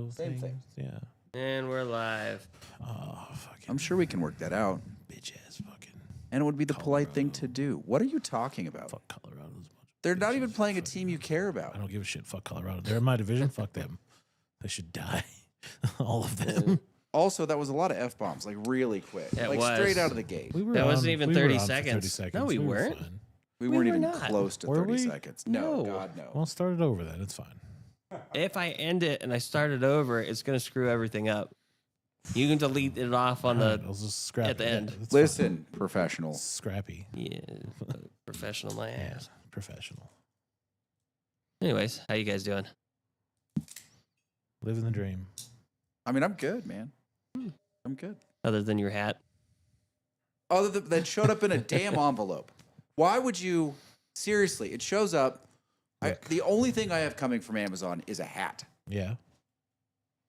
those Same things. thing. Yeah. And we're live. Oh, fucking I'm sure we can work that out. bitch ass fucking. And it would be the polite thing to do. What are you talking about? Fuck Colorado. As much. They're not even bitches. playing a Fucking- team you care I about. don't give a shit. Fuck Colorado. They're in my division. Fuck them. They should die. All of them. Also, that was a lot of F-bombs, like really quick. It like was. straight out of the gate. We were That wasn't on- even we were 30 on for seconds. 30 No, we were weren't. fine. We We weren't were even not. close to Were 30 we? seconds. No, No. God, no. Well, start it over then. It's fine. If I end it and I start it over, it's going to screw everything up. You can delete it off on Alright, the. I'll just scrap at the it. end. Yeah, that's fine. Listen, professional. Scrappy. Yeah, professional my Yeah, ass. professional. Anyways, how you guys doing? Living the dream. I mean, I'm good, man. I'm good. Other than your hat? Other than that showed up in a damn envelope. Why would you? Seriously, it shows up. The only thing I have coming from Amazon is a hat. Yeah.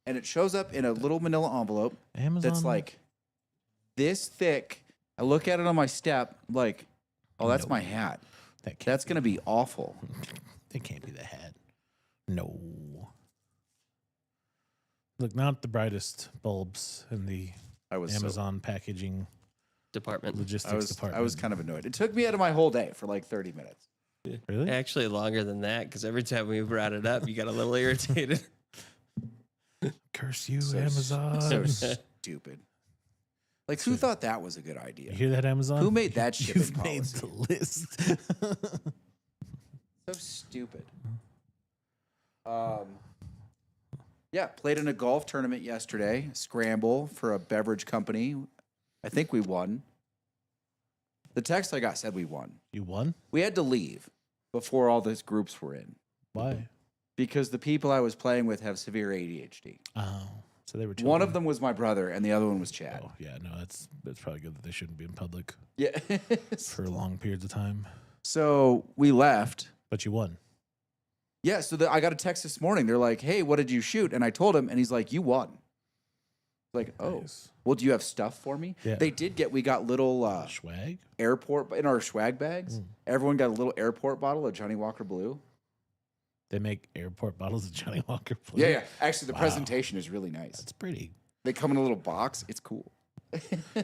And it shows up in a little manila envelope Amazon. that's like this thick. I look at it on my step, I'm like, oh, that's No. my hat. That That's going to be awful. It can't be the hat. No. Look, not the brightest bulbs in the I was Amazon packaging Department. logistics department. I was kind of annoyed. It took me out of my whole day for like 30 minutes. Really? Actually, longer than that, because every time we brought it up, you got a little irritated. Curse you, So Amazon. So stupid. Like, who thought that was a good You idea? hear that, Amazon? Who made that shipping You've made policy? the list. So stupid. Yeah, played in a golf tournament yesterday. Scramble for a beverage company. I think we won. The text I got said we won. You won? We had to leave before all those groups were in Why? because the people I was playing with have severe ADHD. Oh, so they were. One of children. them was my brother, and the other one was Chad. Oh, yeah, no, that's probably good that they shouldn't be in public Yeah. for long periods of time. So we left. But you won. Yeah, so I got a text this morning. They're like, "Hey, what did you shoot?" And I told him, and he's like, "You won." Like, oh, Nice. well, do you have stuff for me? Yeah. We got little Swag. airport in our swag bags. Everyone got a little airport bottle of Johnny Walker Blue. They make airport bottles of Johnny Walker Blue. Yeah, yeah. Actually, the Wow. presentation is really nice. That's pretty. They come in a little box. It's cool.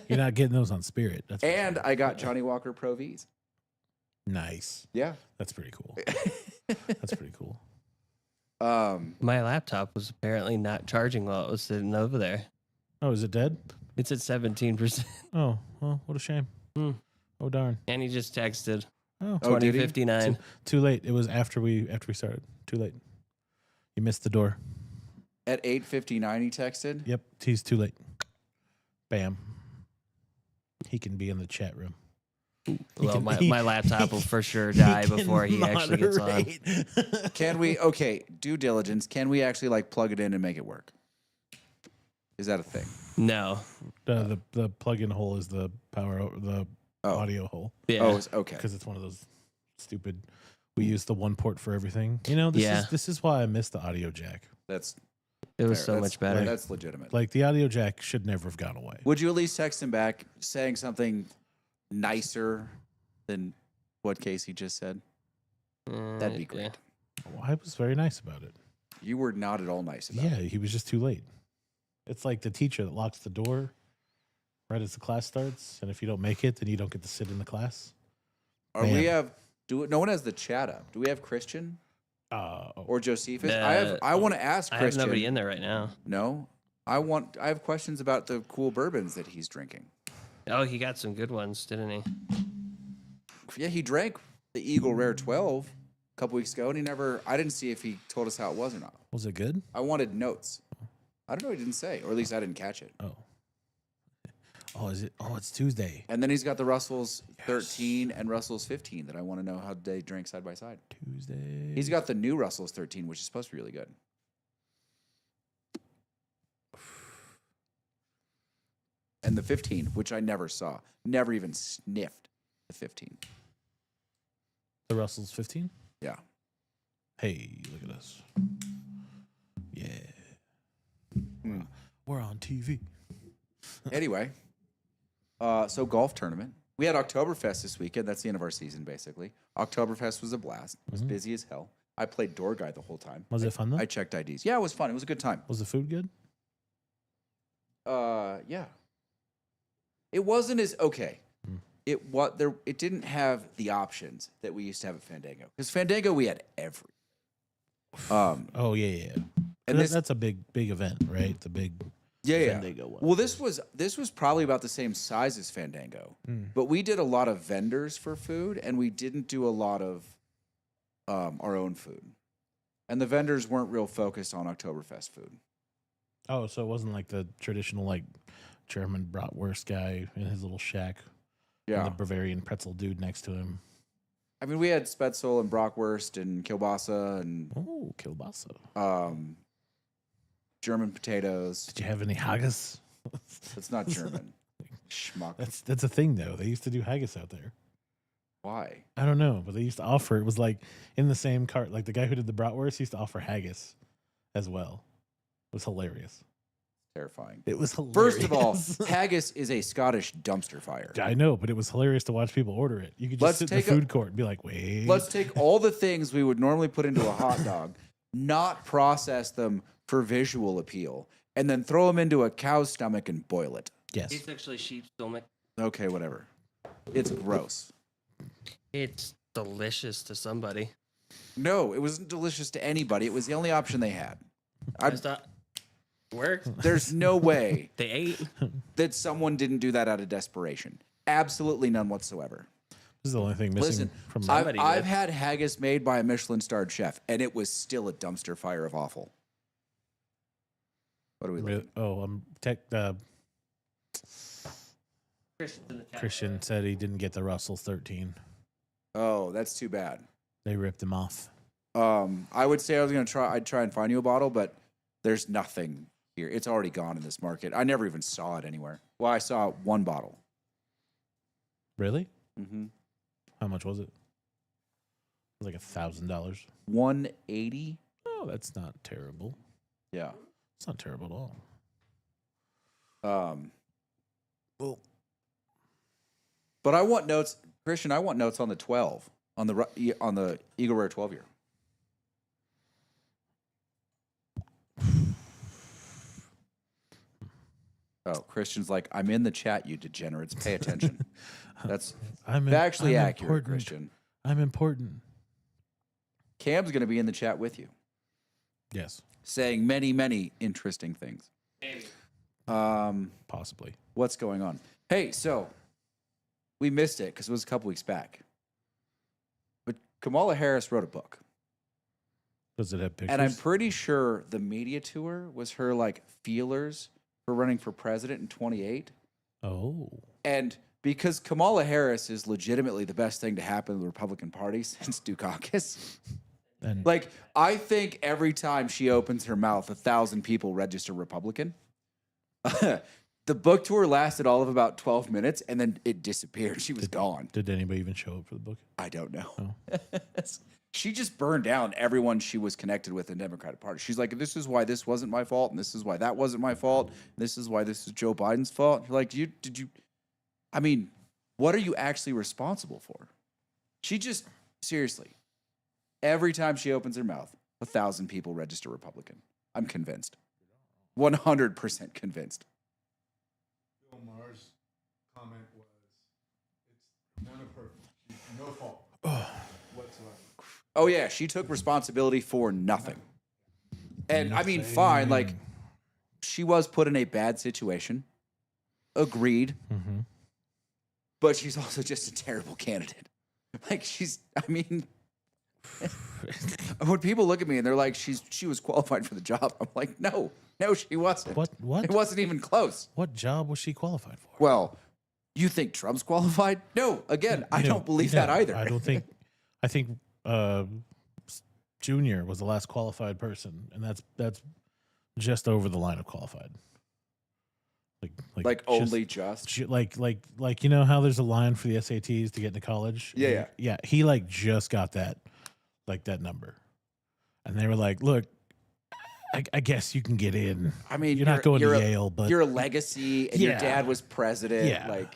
You're not getting those on Spirit. That's And I got Johnny Walker Pro Vs. nice. Yeah. That's pretty cool. That's pretty cool. My laptop was apparently not charging while it was sitting over there. Oh, is it dead? It's at 17%. Oh, well, what a shame. Hmm. Oh, darn. And he just texted Oh, Oh, did he? 2059. too late. It was after we started. Too late. You missed the door. At 8:59, he texted. Yep, he's too late. Bam. He can be in the chat room. Well, can- my laptop will for sure die can before he actually gets on. moderate. Can we? Okay, due diligence. Can we actually like plug it in and make it work? Is that a thing? No. The plug-in hole is the Oh. audio hole Yeah. Oh, it's okay. because it's one of those stupid. We use the one port for everything. You know, Yeah. this is why I miss the audio jack. That's It was fair. so That's- much better. That's legitimate. Like the audio jack should never have gone away. Would you at least text him back saying something nicer than what Casey just said? That'd be great. Well, I was very nice about it. You were not at all nice about Yeah, it. he was just too late. It's like the teacher that locks the door right as the class starts, and if you don't make it, then you don't get to sit in the class. Are Man. we have? No one has the chat up. Do we have Christian or Josephus? I want to ask I have Christian. nobody in there right now. No, I have questions about the cool bourbons that he's drinking. Oh, he got some good ones, didn't he? Yeah, he drank the Eagle Rare 12 a couple weeks ago, and I didn't see if he told us how it was or not. Was it good? I wanted notes. I don't know. He didn't say, or at least I didn't catch it. Oh. Oh, is it? Oh, it's Tuesday. And then he's got the Russell's 13 and Russell's 15 that I want to know how they drank side by side. Tuesday. He's got the new Russell's 13, which is supposed to be really good. And the 15, which I never saw, never even sniffed the 15. the Russell's 15. Yeah. Hey, look at us. Yeah. We're on TV. Anyway, so golf tournament. We had Oktoberfest this weekend. That's the end of our season, basically. Oktoberfest was a blast. It was busy as hell. I played door guy the whole time. Was it fun though? I checked IDs. Yeah, it was fun. It was a good time. Was the food good? Yeah. It wasn't as okay. Hmm. It didn't have the options that we used to have at Fandango. Because Fandango we had every. Oh yeah. And That's a big event, right? It's a big Fandango one. Well, this was probably about the same size as Fandango, but we did a lot of vendors for food, and we didn't do a lot of our own food. And the vendors weren't real focused on Oktoberfest food. Oh, so it wasn't like the traditional like German bratwurst guy in his little shack. Yeah. And the Bavarian pretzel dude next to him. I mean, we had Spätzle and Bratwurst and Kielbasa and Kielbasa. German potatoes. Did you have any haggis? It's not German. Schmuck. That's a thing though. They used to do haggis out there. Why? I don't know, but they used to offer. It was like in the same cart. Like the guy who did the bratwurst used to offer haggis as well. It was hilarious. Terrifying. It was hilarious. First of all, haggis is a Scottish dumpster fire. I know, but it was hilarious to watch people order it. You could just sit in the food court and be like, wait. Let's take all the things we would normally put into a hot dog, not process them for visual appeal, and then throw them into a cow's stomach and boil it. Yes. It's actually sheep's stomach. Okay, whatever. It's gross. It's delicious to somebody. No, it wasn't delicious to anybody. It was the only option they had. It's not worked. There's no way They ate. that someone didn't do that out of desperation. Absolutely none whatsoever. This is the only thing missing Listen, from I've had haggis made by a Michelin-starred chef, and it was still a dumpster fire of awful. What are we looking? Christian said he didn't get the Russell 13. Oh, that's too bad. They ripped him off. I would say I'd try and find you a bottle, but there's nothing here. It's already gone in this market. I never even saw it anywhere. Well, I saw one bottle. Really? Mm-hmm. How much was it? It was like $1,000. $180. Oh, that's not terrible. Yeah. It's not terrible at all. Well, but I want notes, Christian. I want notes on the 12 on the Eagle Rare 12 year. Oh, Christian's like, I'm in the chat, you degenerates. Pay attention. That's actually accurate, important. Christian. I'm important. Cam's going to be in the chat with you. Yes. Saying many, many interesting things. Possibly. What's going on? Hey, so we missed it because it was a couple weeks back. But Kamala Harris wrote a book. Does it have pictures? And I'm pretty sure the media tour was her like feelers for running for president in 28. Oh. And because Kamala Harris is legitimately the best thing to happen to the Republican Party since Dukakis. And Like, I think every time she opens her mouth, 1,000 people register Republican. The book tour lasted all of about 12 minutes, and then it disappeared. She was gone. Did anybody even show up for the book? I don't know. Oh. She just burned down everyone she was connected with in the Democratic Party. She's like, this is why this wasn't my fault, and this is why that wasn't my fault. This is why this is Joe Biden's fault. You're like, I mean, what are you actually responsible for? She just, seriously, every time she opens her mouth, 1,000 people register Republican. I'm convinced. 100% convinced. Bill Maher's comment was, it's none of her, she's no fault whatsoever. Oh, yeah, she took responsibility for nothing. And, I mean, fine, like, she was put in a bad situation. Agreed. Mm-hmm. But she's also just a terrible candidate. Like, when people look at me and they're like, she was qualified for the job, I'm like, no, she wasn't. What? It wasn't even close. What job was she qualified for? Well, you think Trump's qualified? No, again, I don't believe that either. I don't think. I think Junior was the last qualified person, and that's just over the line of qualified. Like only just. Like you know how there's a line for the SATs to get into college? Yeah. He like just got that number, and they were like, "Look, I guess you can get in. I mean, you're not going to Yale, but you're a legacy, and your dad was president. Yeah. Like,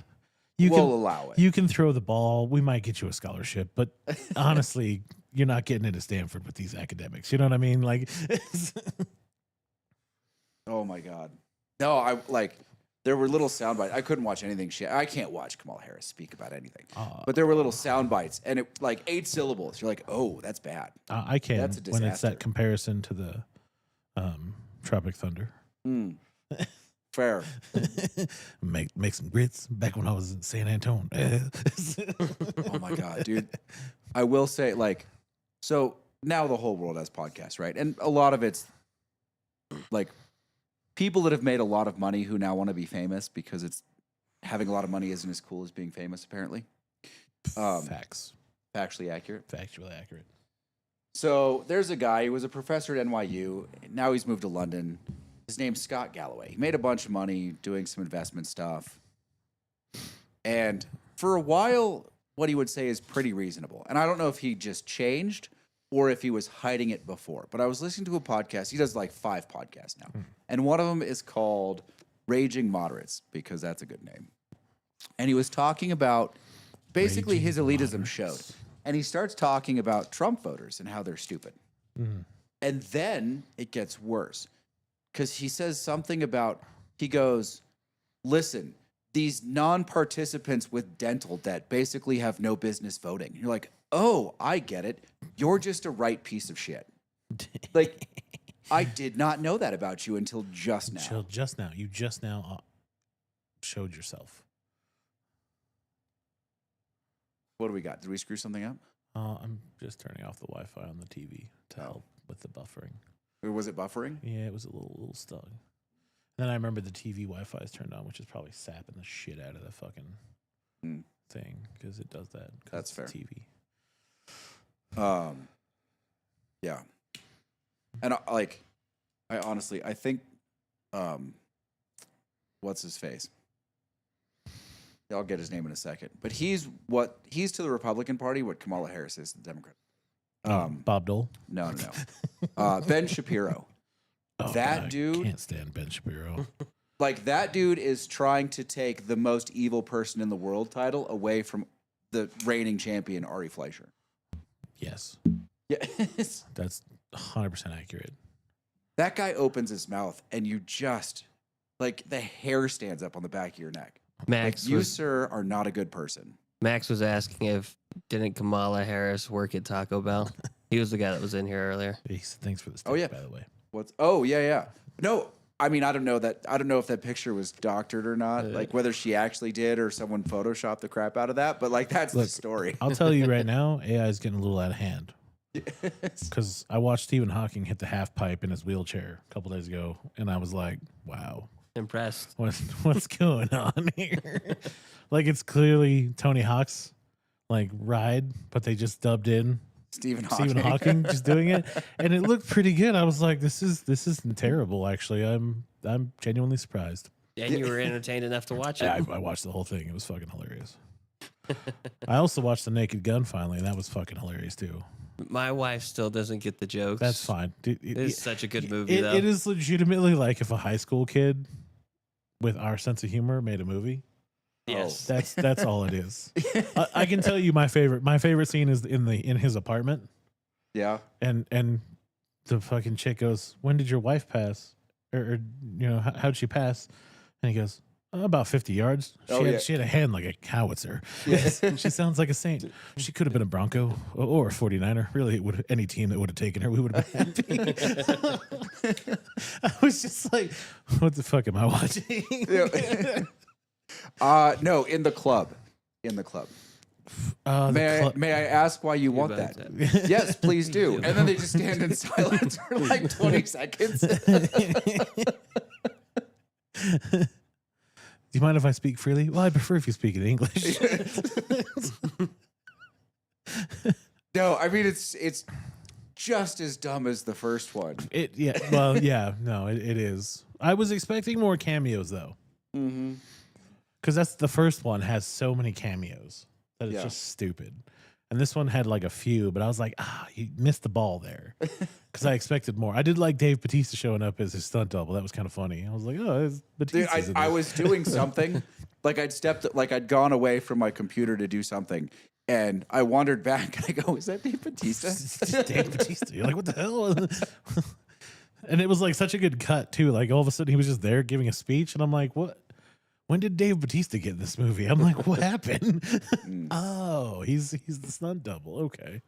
we'll allow it. You can throw the ball. We might get you a scholarship, but honestly, you're not getting into Stanford with these academics. You know what I mean? Like, Oh my God. No, I like. There were little sound bites. I couldn't watch anything. I can't watch Kamala Harris speak about anything. But there were little sound bites, and it like 8 syllables. You're like, oh, that's bad. I can That's a when it's disaster. that comparison to the Tropic Thunder. Fair. make some grits back when I was in San Antonio. Oh my God, dude. I will say, like, so now the whole world has podcasts, right? And a lot of it's like people that have made a lot of money who now want to be famous because it's having a lot of money isn't as cool as being famous, apparently. Facts. Factually accurate. Factually accurate. So there's a guy who was a professor at NYU. Now he's moved to London. His name's Scott Galloway. He made a bunch of money doing some investment stuff. And for a while, what he would say is pretty reasonable. And I don't know if he just changed or if he was hiding it before. But I was listening to a podcast. He does like 5 podcasts now. And one of them is called Raging Moderates, because that's a good name. And he was talking about basically his elitism showed. And he starts talking about Trump voters and how they're stupid. And then it gets worse. Because he says something about, he goes, listen, these non-participants with dental debt basically have no business voting. You're like, oh, I get it. You're just a right piece of shit. Like, I did not know that about you until just now. Until just now. You just now showed yourself. What do we got? Did we screw something up? I'm just turning off the Wi-Fi on the TV to help with the buffering. Or was it buffering? Yeah, it was a little stuck. Then I remember the TV Wi-Fi is turned on, which is probably sapping the shit out of the fucking thing because it does that. That's fair. TV. Yeah. And I honestly, I think, what's his face? I'll get his name in a second. But he's to the Republican Party what Kamala Harris is to the Democrat. Bob Dole. No. Ben Shapiro. I dude can't stand Ben Shapiro. Like that dude is trying to take the most evil person in the world title away from the reigning champion Ari Fleischer. Yes, Yeah. that's 100% accurate. That guy opens his mouth and you just like the hair stands up on the back of your neck. Max Like, you, was sir, are not a good person. Max was asking if didn't Kamala Harris work at Taco Bell? He was the guy that was in here earlier. He said, thanks for the stick, Oh, yeah. by the way. Yeah. No, I mean I don't know if that picture was doctored or not. Like whether she actually did or someone photoshopped the crap out of that. But like that's the story. I'll tell you right now, AI is getting a little out of hand. Because I watched Stephen Hawking hit the half pipe in his wheelchair a couple days ago, and I was like, wow. Impressed. What's going on here? Like it's clearly Tony Hawk's like ride, but they just dubbed in Stephen Hawking just doing it, and it looked pretty good. I was like, this isn't terrible. Actually, I'm genuinely surprised. And you were entertained enough to watch it. Yeah, I watched the whole thing. It was fucking hilarious. I also watched The Naked Gun finally, and that was fucking hilarious too. My wife still doesn't get the jokes. That's fine. It's such a good movie, though. It is legitimately like if a high school kid with our sense of humor made a movie. Yes, that's all it is. I can tell you my favorite scene is in his apartment. Yeah. And the fucking chick goes, "When did your wife pass? Or how'd she pass?" And he goes, "About 50 yards. She had a hand like a howitzer." Yes. She sounds like a saint. She could have been a Bronco or a 49er. Really, any team that would have taken her, we would have been happy. I was just like, what the fuck am I watching? No, in the club. May I ask why you want that? Yes, please do. And then they just stand in silence for like 20 seconds. Do you mind if I speak freely? Well, I prefer if you speak in English. No, I mean it's just as dumb as the first one. It is. I was expecting more cameos though. Mm-hmm. Because that's the first one has so many cameos that it's just stupid. And this one had like a few, but I was like, you missed the ball there. Because I expected more. I did like Dave Bautista showing up as his stunt double. That was kind of funny. I was like, oh, it's Bautista. Dude, I was doing something. Like I'd gone away from my computer to do something. And I wandered back and I go, is that Dave Bautista? It's just Dave Bautista. You're like, what the hell? And it was like such a good cut too. Like all of a sudden he was just there giving a speech, and I'm like, what? When did Dave Bautista get in this movie? I'm like, what happened? Oh, he's the stunt double. Okay,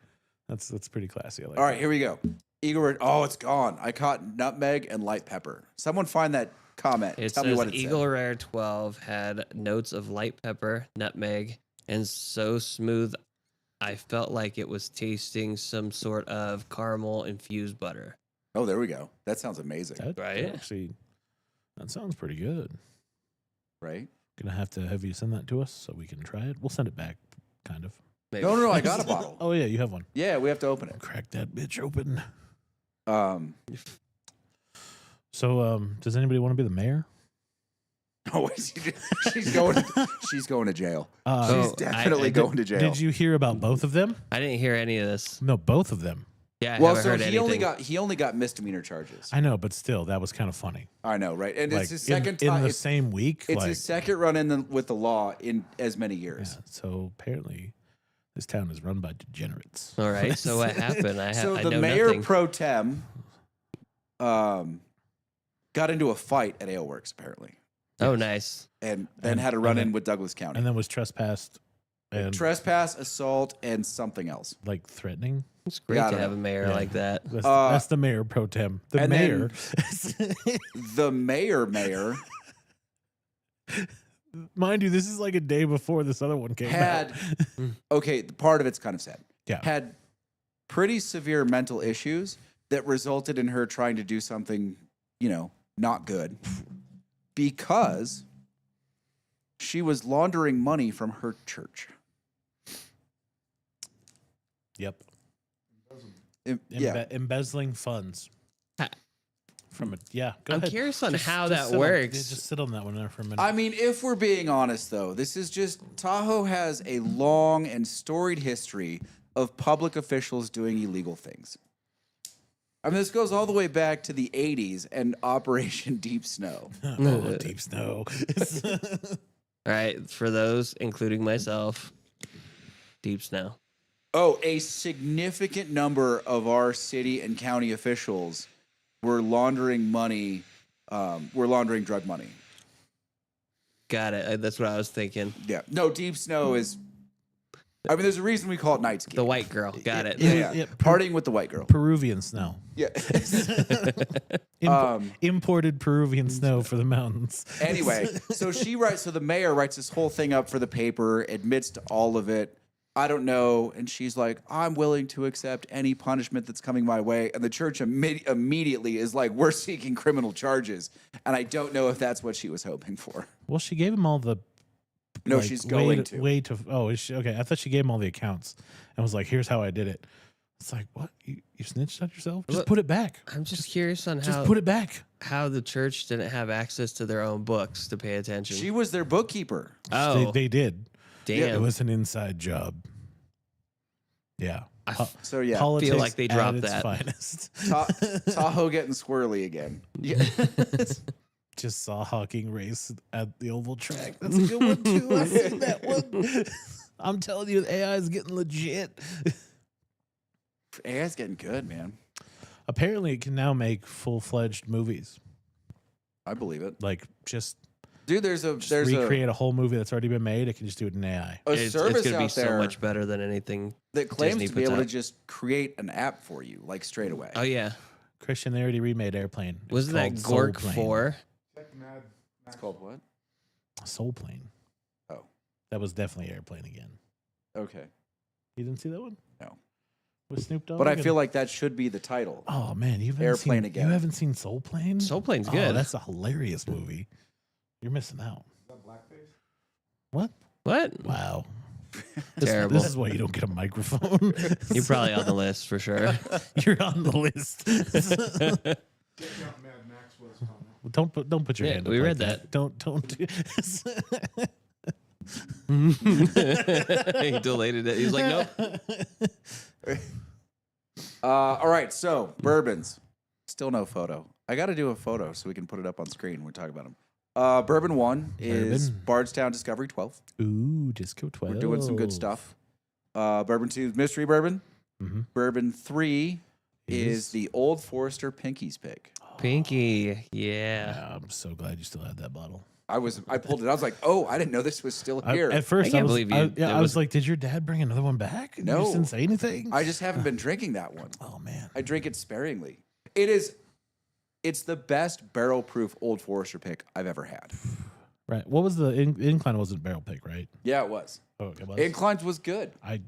that's pretty classy. I like All right, that. here we go. Eagle. Oh, it's gone. I caught nutmeg and light pepper. Someone find that comment. It Tell me says what it Eagle said. Rare 12 had notes of light pepper, nutmeg, and so smooth I felt like it was tasting some sort of caramel infused butter. Oh, there we go. That sounds amazing, That Right? actually, that sounds pretty good. right? Gonna have to have you send that to us so we can try it. We'll send it back, kind of. Maybe. No, I got a bottle. Oh yeah, you have one. Yeah, we have to open it. Crack that bitch open. So, does anybody want to be the mayor? Oh, she's going to jail. She's Oh, definitely I going to jail. Did you hear about both of them? I didn't hear any of this. No, both of them. Yeah, I Well, haven't so heard he anything. only got misdemeanor charges. I know, but still, that was kind of funny. I know, right? And Like it's his second time. in the It's, same week. it's like, his second run in with the law in as many years. yeah, so apparently, this town is run by degenerates. All right, so what happened? So I the know mayor nothing. pro tem got into a fight at Aleworks apparently, Oh, nice. and then And- had a and run then- in with Douglas County. And then was trespassed and Trespass, assault, and something else. like threatening. It's great Yeah, I to don't have a mayor Yeah. like that. That's the mayor pro tem. The and mayor. The mayor, Mind you, this is like a day before this other one came had out. okay. Part of it's kind of sad. Yeah. Had pretty severe mental issues that resulted in her trying to do something, not good, because she was laundering money from her church. Yep. Yeah. Embezzling funds. Ha- From it. Yeah. Go I'm ahead. curious on how that sit on- works. just sit on that one there for a minute. I mean, if we're being honest, though, this is just Tahoe has a long and storied history of public officials doing illegal things. I mean, this goes all the way back to the 80s and Operation Deep Snow. Oh, deep snow. All right, for those, including myself, deep snow. Oh, a significant number of our city and county officials were laundering money, were laundering drug money. Got it. That's what I was thinking. Yeah. No, Deep Snow is, I mean, there's a reason we call it night ski. The white girl. Got it. Yeah. Yeah, Partying with the white girl. Peruvian snow. Yeah. Imported Peruvian snow for the mountains. Anyway, so the mayor writes this whole thing up for the paper, admits to all of it. I don't know. And she's like, I'm willing to accept any punishment that's coming my way. And the church immediately is like, we're seeking criminal charges. And I don't know if that's what she was hoping for. Well, she gave him all the. No, like, she's going to. Way to. Oh, is she, okay. I thought she gave him all the accounts and was like, here's how I did it. It's like, what? You snitched on yourself? Just Look, put it back. I'm just curious on Just put it back. how the church didn't have access to their own books to pay attention. She was their bookkeeper. oh, They did. damn. It was an inside job. Yeah. I Po- So yeah, Politics like they at dropped its that. finest. Tahoe getting squirrely again. Yeah. Just saw Hawking race at the oval track. That's a good one too. I seen that one. I'm telling you, the AI is getting legit. AI's getting good, man. Apparently, it can now make full-fledged movies. I believe it. Like just Dude, there's recreate a whole movie that's already been made. It can just do it in AI. a it's service going to be out so there much better than anything. that claims Disney to be puts able to out. just create an app for you, like straight away. Oh, yeah. Christian, they already remade Airplane. It's Wasn't that called Soul Gork Plane. 4? Check Mad It's called what? Soul Plane. Oh. That was definitely Airplane again. Okay. You didn't see that one? No. With Snoop Dogg? But I and- feel like that should be the title. Oh man, you haven't Airplane seen, again. You haven't seen Soul Plane? Soul Plane's Oh, good. that's a hilarious movie. You're missing out. Is that blackface? What? What? Wow. Terrible. This is why you don't get a microphone. You're probably on the list for sure. You're on the list. Check out Mad Maxwell's comment. don't put your Yeah, hand up. we like read that. Don't do He deleted it. He was like, nope. All right, so bourbons. Still no photo. I got to do a photo so we can put it up on screen when we talk about them. Bourbon 1 is Bourbon. Bardstown Discovery 12. Ooh, Disco 12. We're doing some good stuff. Bourbon 2 is mystery bourbon. Mm-hmm. Bourbon 3 is the Old Forester Pinky's pick. Pinky, yeah. Yeah, I'm so glad you still had that bottle. I pulled it. I was like, oh, I didn't know this was still here. At first, I can't was, believe you- I was like, did your dad bring another one back? And you No. just didn't say anything? I just haven't been drinking that one. Oh, man. I drink it sparingly. It's the best barrel proof Old Forester pick I've ever had. Right. What was the incline? Wasn't barrel pick, right? Yeah, it was. Oh, it was. Inclines was good. I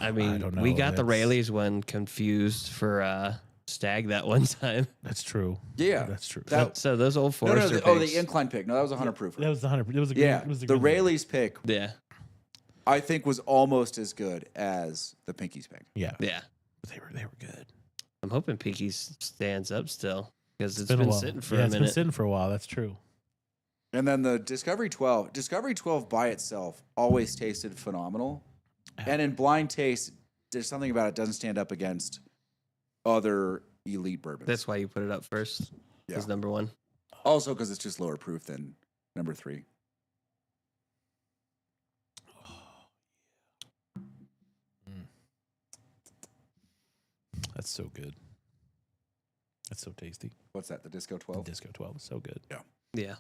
I mean, don't know. we got the That's- Rayleigh's one confused for Stag that one time. That's true. Yeah. That's true. So those Old No, Forester the picks, incline pick. No, that was a 100 proof. That was the 100. It was a good, Yeah, it was a the good one. Rayleigh's pick yeah, I think was almost as good as the Pinky's pick. Yeah. yeah. They were good. I'm hoping Pinky stands up still because it's a been while. sitting for yeah, a it's been minute. sitting for a while. That's true. And then the Discovery 12. Discovery 12 by itself always tasted phenomenal. And in blind taste, there's something about it doesn't stand up against other elite bourbons. That's why you put it up first. Yeah. As number one. Also because it's just lower proof than number 3. That's so good. That's so tasty. What's that? The Disco 12? Disco 12 is so good. Yeah.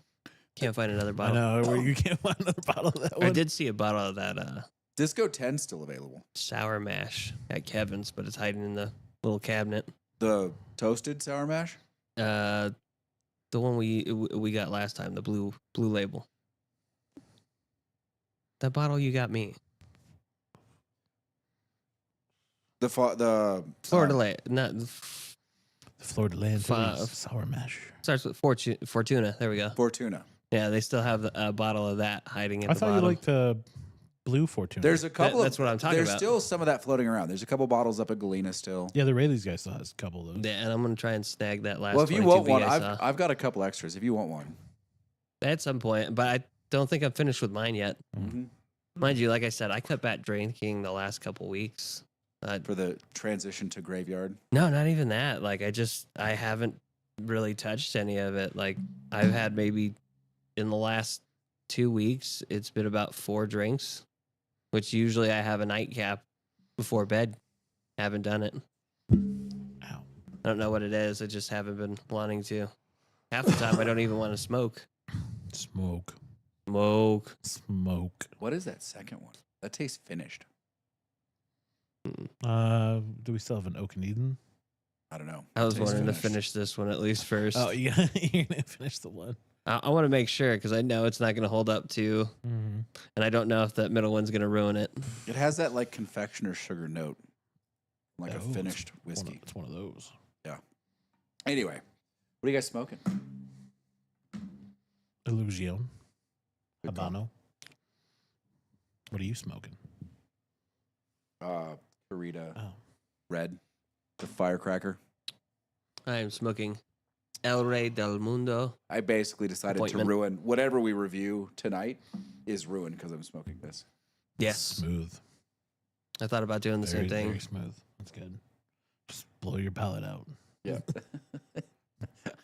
Can't find another I bottle. know. You can't find another bottle of that one. I did see a bottle of that Disco 10 still available. sour mash at Kevin's, but it's hiding in the little cabinet. The toasted sour mash? The one we got last time, the blue label. That bottle you got me. The Florida not The Florida Land Five. sour mash. starts with Fortuna. There we go. Fortuna. Yeah, they still have a bottle of that hiding at I the thought bottom. you liked the blue Fortuna. There's a couple that's what I'm talking There's about. still some of that floating around. There's a couple bottles up at Galena still. Yeah, the Rayleigh's guy still has a couple of those. Yeah, and I'm gonna try and snag that last. Well, if you 22 want one, I saw. I've got a couple extras. If you want one. At some point, but I don't think I'm finished with mine yet. Mm-hmm. Mind you, like I said, I cut back drinking the last couple weeks. For the transition to graveyard. No, not even that. Like I haven't really touched any of it. Like I've had maybe in the last 2 weeks, it's been about 4 drinks, which usually I have a nightcap before bed. Haven't done it. Ow. I don't know what it is. I just haven't been wanting to. Half the time, I don't even want to smoke. Smoke. Smoke. What is that second one? That tastes finished. Do we still have an Oak and Eden? I don't know. I was Tastes wanting to finished. finish this one at least first. Oh, yeah. You're going to finish the one. I want to make sure because I know it's not going to hold up to, Mm-hmm. and I don't know if that middle one's going to ruin it. It has that like confectioner sugar note, like a Oh, finished whiskey. It's one of those. Anyway, what are you guys smoking? Illusion. Good call. Habano. What are you smoking? Burrito Oh. Red, the firecracker. I am smoking El Rey del Mundo. I basically decided to Appointment. ruin whatever we review tonight is ruined because I'm smoking this. Yes. Smooth. I thought about doing the Very, same thing. very smooth. That's good. Just blow your palate out. Yeah.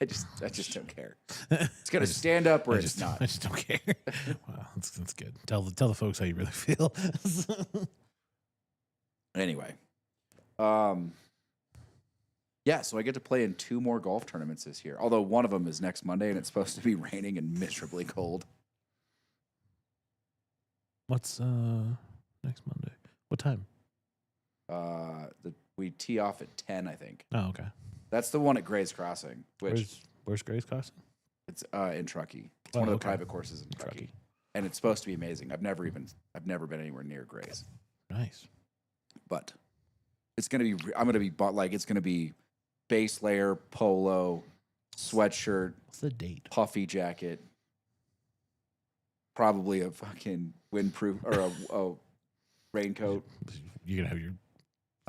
I just don't care. It's gonna stand up or I it's just, not. I just don't care. Wow, that's good. Tell the folks how you really feel. Anyway, yeah. So I get to play in 2 more golf tournaments this year. Although one of them is next Monday and it's supposed to be raining and miserably cold. What's next Monday? What time? We tee off at 10, I think. Oh, okay. That's the one at Gray's Crossing, which Where's Gray's Crossing? it's in Truckee. It's Oh, one of the okay. private courses in Truckee. Truckee. And it's supposed to be amazing. I've never been anywhere near Gray's, Nice. but it's gonna be. I'm gonna be like it's gonna be base layer, polo, sweatshirt, What's the date? puffy jacket, probably a fucking windproof or a raincoat. You're gonna have your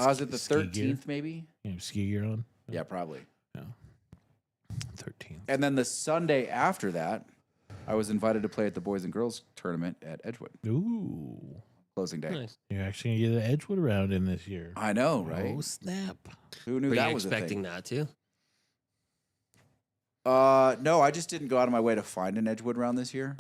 Is it the ski gear? 13th maybe? ski gear on. Yeah, probably. 13th. And then the Sunday after that, I was invited to play at the Boys and Girls Tournament at Edgewood, Ooh, closing day. Nice. you're actually gonna get an Edgewood round in this year. I know, right? Oh snap! Who knew Were that you was expecting a not to? thing? No, I just didn't go out of my way to find an Edgewood round this year.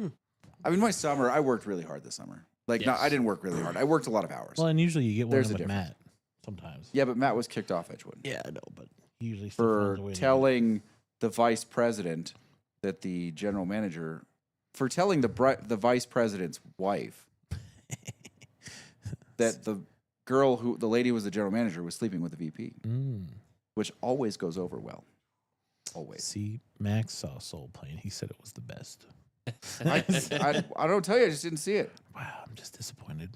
I mean, my summer, I worked really hard this summer. Like, no, Yes. I didn't work really hard. I worked a lot of hours. Well, and usually you get one There's in a with difference. Matt sometimes. Yeah, but Matt was kicked off Edgewood Yeah, I know, but he usually still for finds a way to telling the vice president that the general manager, for telling the vice president's wife that the lady who was the general manager was sleeping with the VP, which always goes over well. Always. See, Max saw Soul Plane. He said it was the best. I don't tell you, I just didn't see it. Wow, I'm just disappointed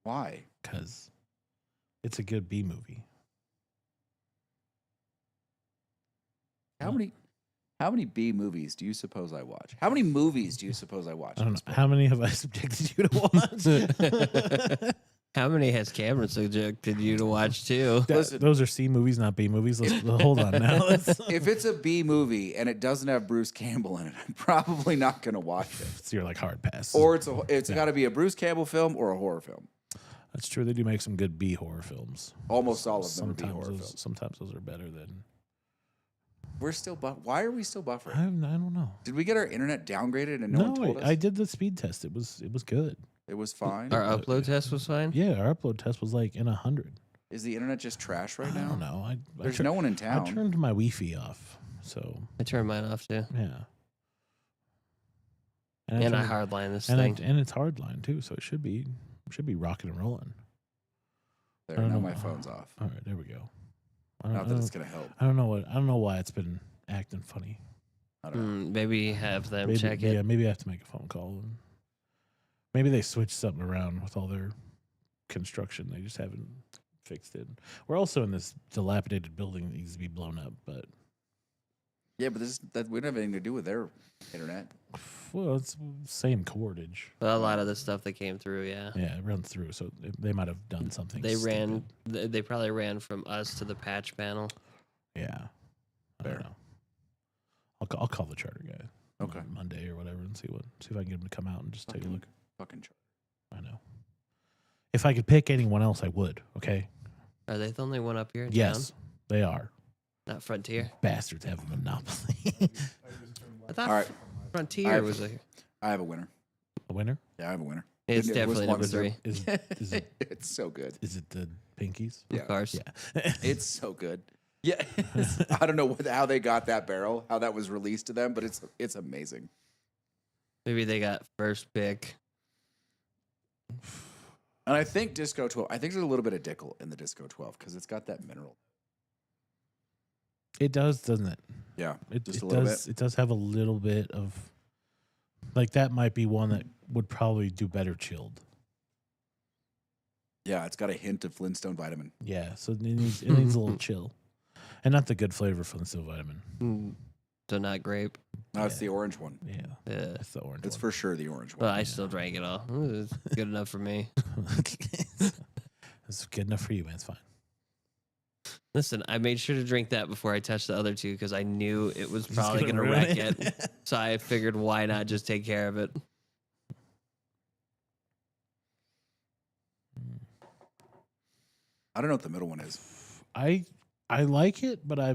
Why? because it's a good B movie. How many B movies do you suppose I watch? How many movies do you suppose I watch? I don't know. How many have I subjected you to watch? How many has Cameron subjected you to watch too? Listen. Those are C movies, not B movies. Hold on now. If it's a B movie and it doesn't have Bruce Campbell in it, I'm probably not going to watch it. So you're like hard pass. Or it's got to be a Bruce Campbell film or a horror film. That's true. They do make some good B horror films. Almost all of them are B horror films. Sometimes those are better than. We're still why are we still buffering? I don't know. Did we get our internet downgraded and no one told us? I did the speed test. It was good. It was fine. Our upload test was fine. Yeah, our upload test was like in 100. Is the internet just trash right I now? don't know. There's no one in I town. turned my Wi-Fi off. So I turned mine off too, yeah. and I turned- hardline this and thing. and it's hardline too, so it should be rocking and rolling. There, I don't now know. my phone's off. All right, there we go. Not that it's gonna help. I don't know why it's been acting funny. I don't know. Maybe have them Maybe, check it. Yeah, maybe I have to make a phone call. And maybe they switched something around with all their construction. They just haven't fixed it. We're also in this dilapidated building that needs to be blown up, but Yeah, but that we don't have anything to do with their internet. well, it's same cordage. But a lot of the stuff that came through, yeah. Yeah, it runs through, so they might have done something. They stupid. They probably ran from us to the patch panel. Yeah, I Fair. don't know. I'll call the charter guy. Okay. Monday or whatever, and see if I can get him to come out and just take a look. Fucking I know. If I could pick anyone else, I would. Okay. Are they the only one up here in Yes, town? they are. Not Frontier. Bastards have a monopoly. I thought All right. Frontier was a. I have a winner. A winner? Yeah, I have a winner. It's It was definitely number one zero. 3. Is it It's so good. is it the pinkies? Yeah. Of course. Yeah. It's so good. Yeah. I don't know how they got that barrel, how that was released to them, but it's amazing. Maybe they got first pick. And I think Disco 12, I think there's a little bit of Dickel in the Disco 12 because it's got that mineral. It does, doesn't it? Yeah. It Just a it little does. bit. It does have a little bit of like that. Might be one that would probably do better chilled. Yeah, it's got a hint of Flintstone vitamin. Yeah, so it needs a little chill, and not the good flavor Flintstone vitamin. So not grape. No, it's Yeah. the orange one. Yeah, Yeah. that's the orange. It's one. for sure the orange But one. I still drank it all. It's good enough for me. That's good enough for you, man. It's fine. Listen, I made sure to drink that before I touched the other two because I knew it was probably gonna going to ruin wreck it. it. So I figured, why not just take care of it? I don't know what the middle one is. I like it, but I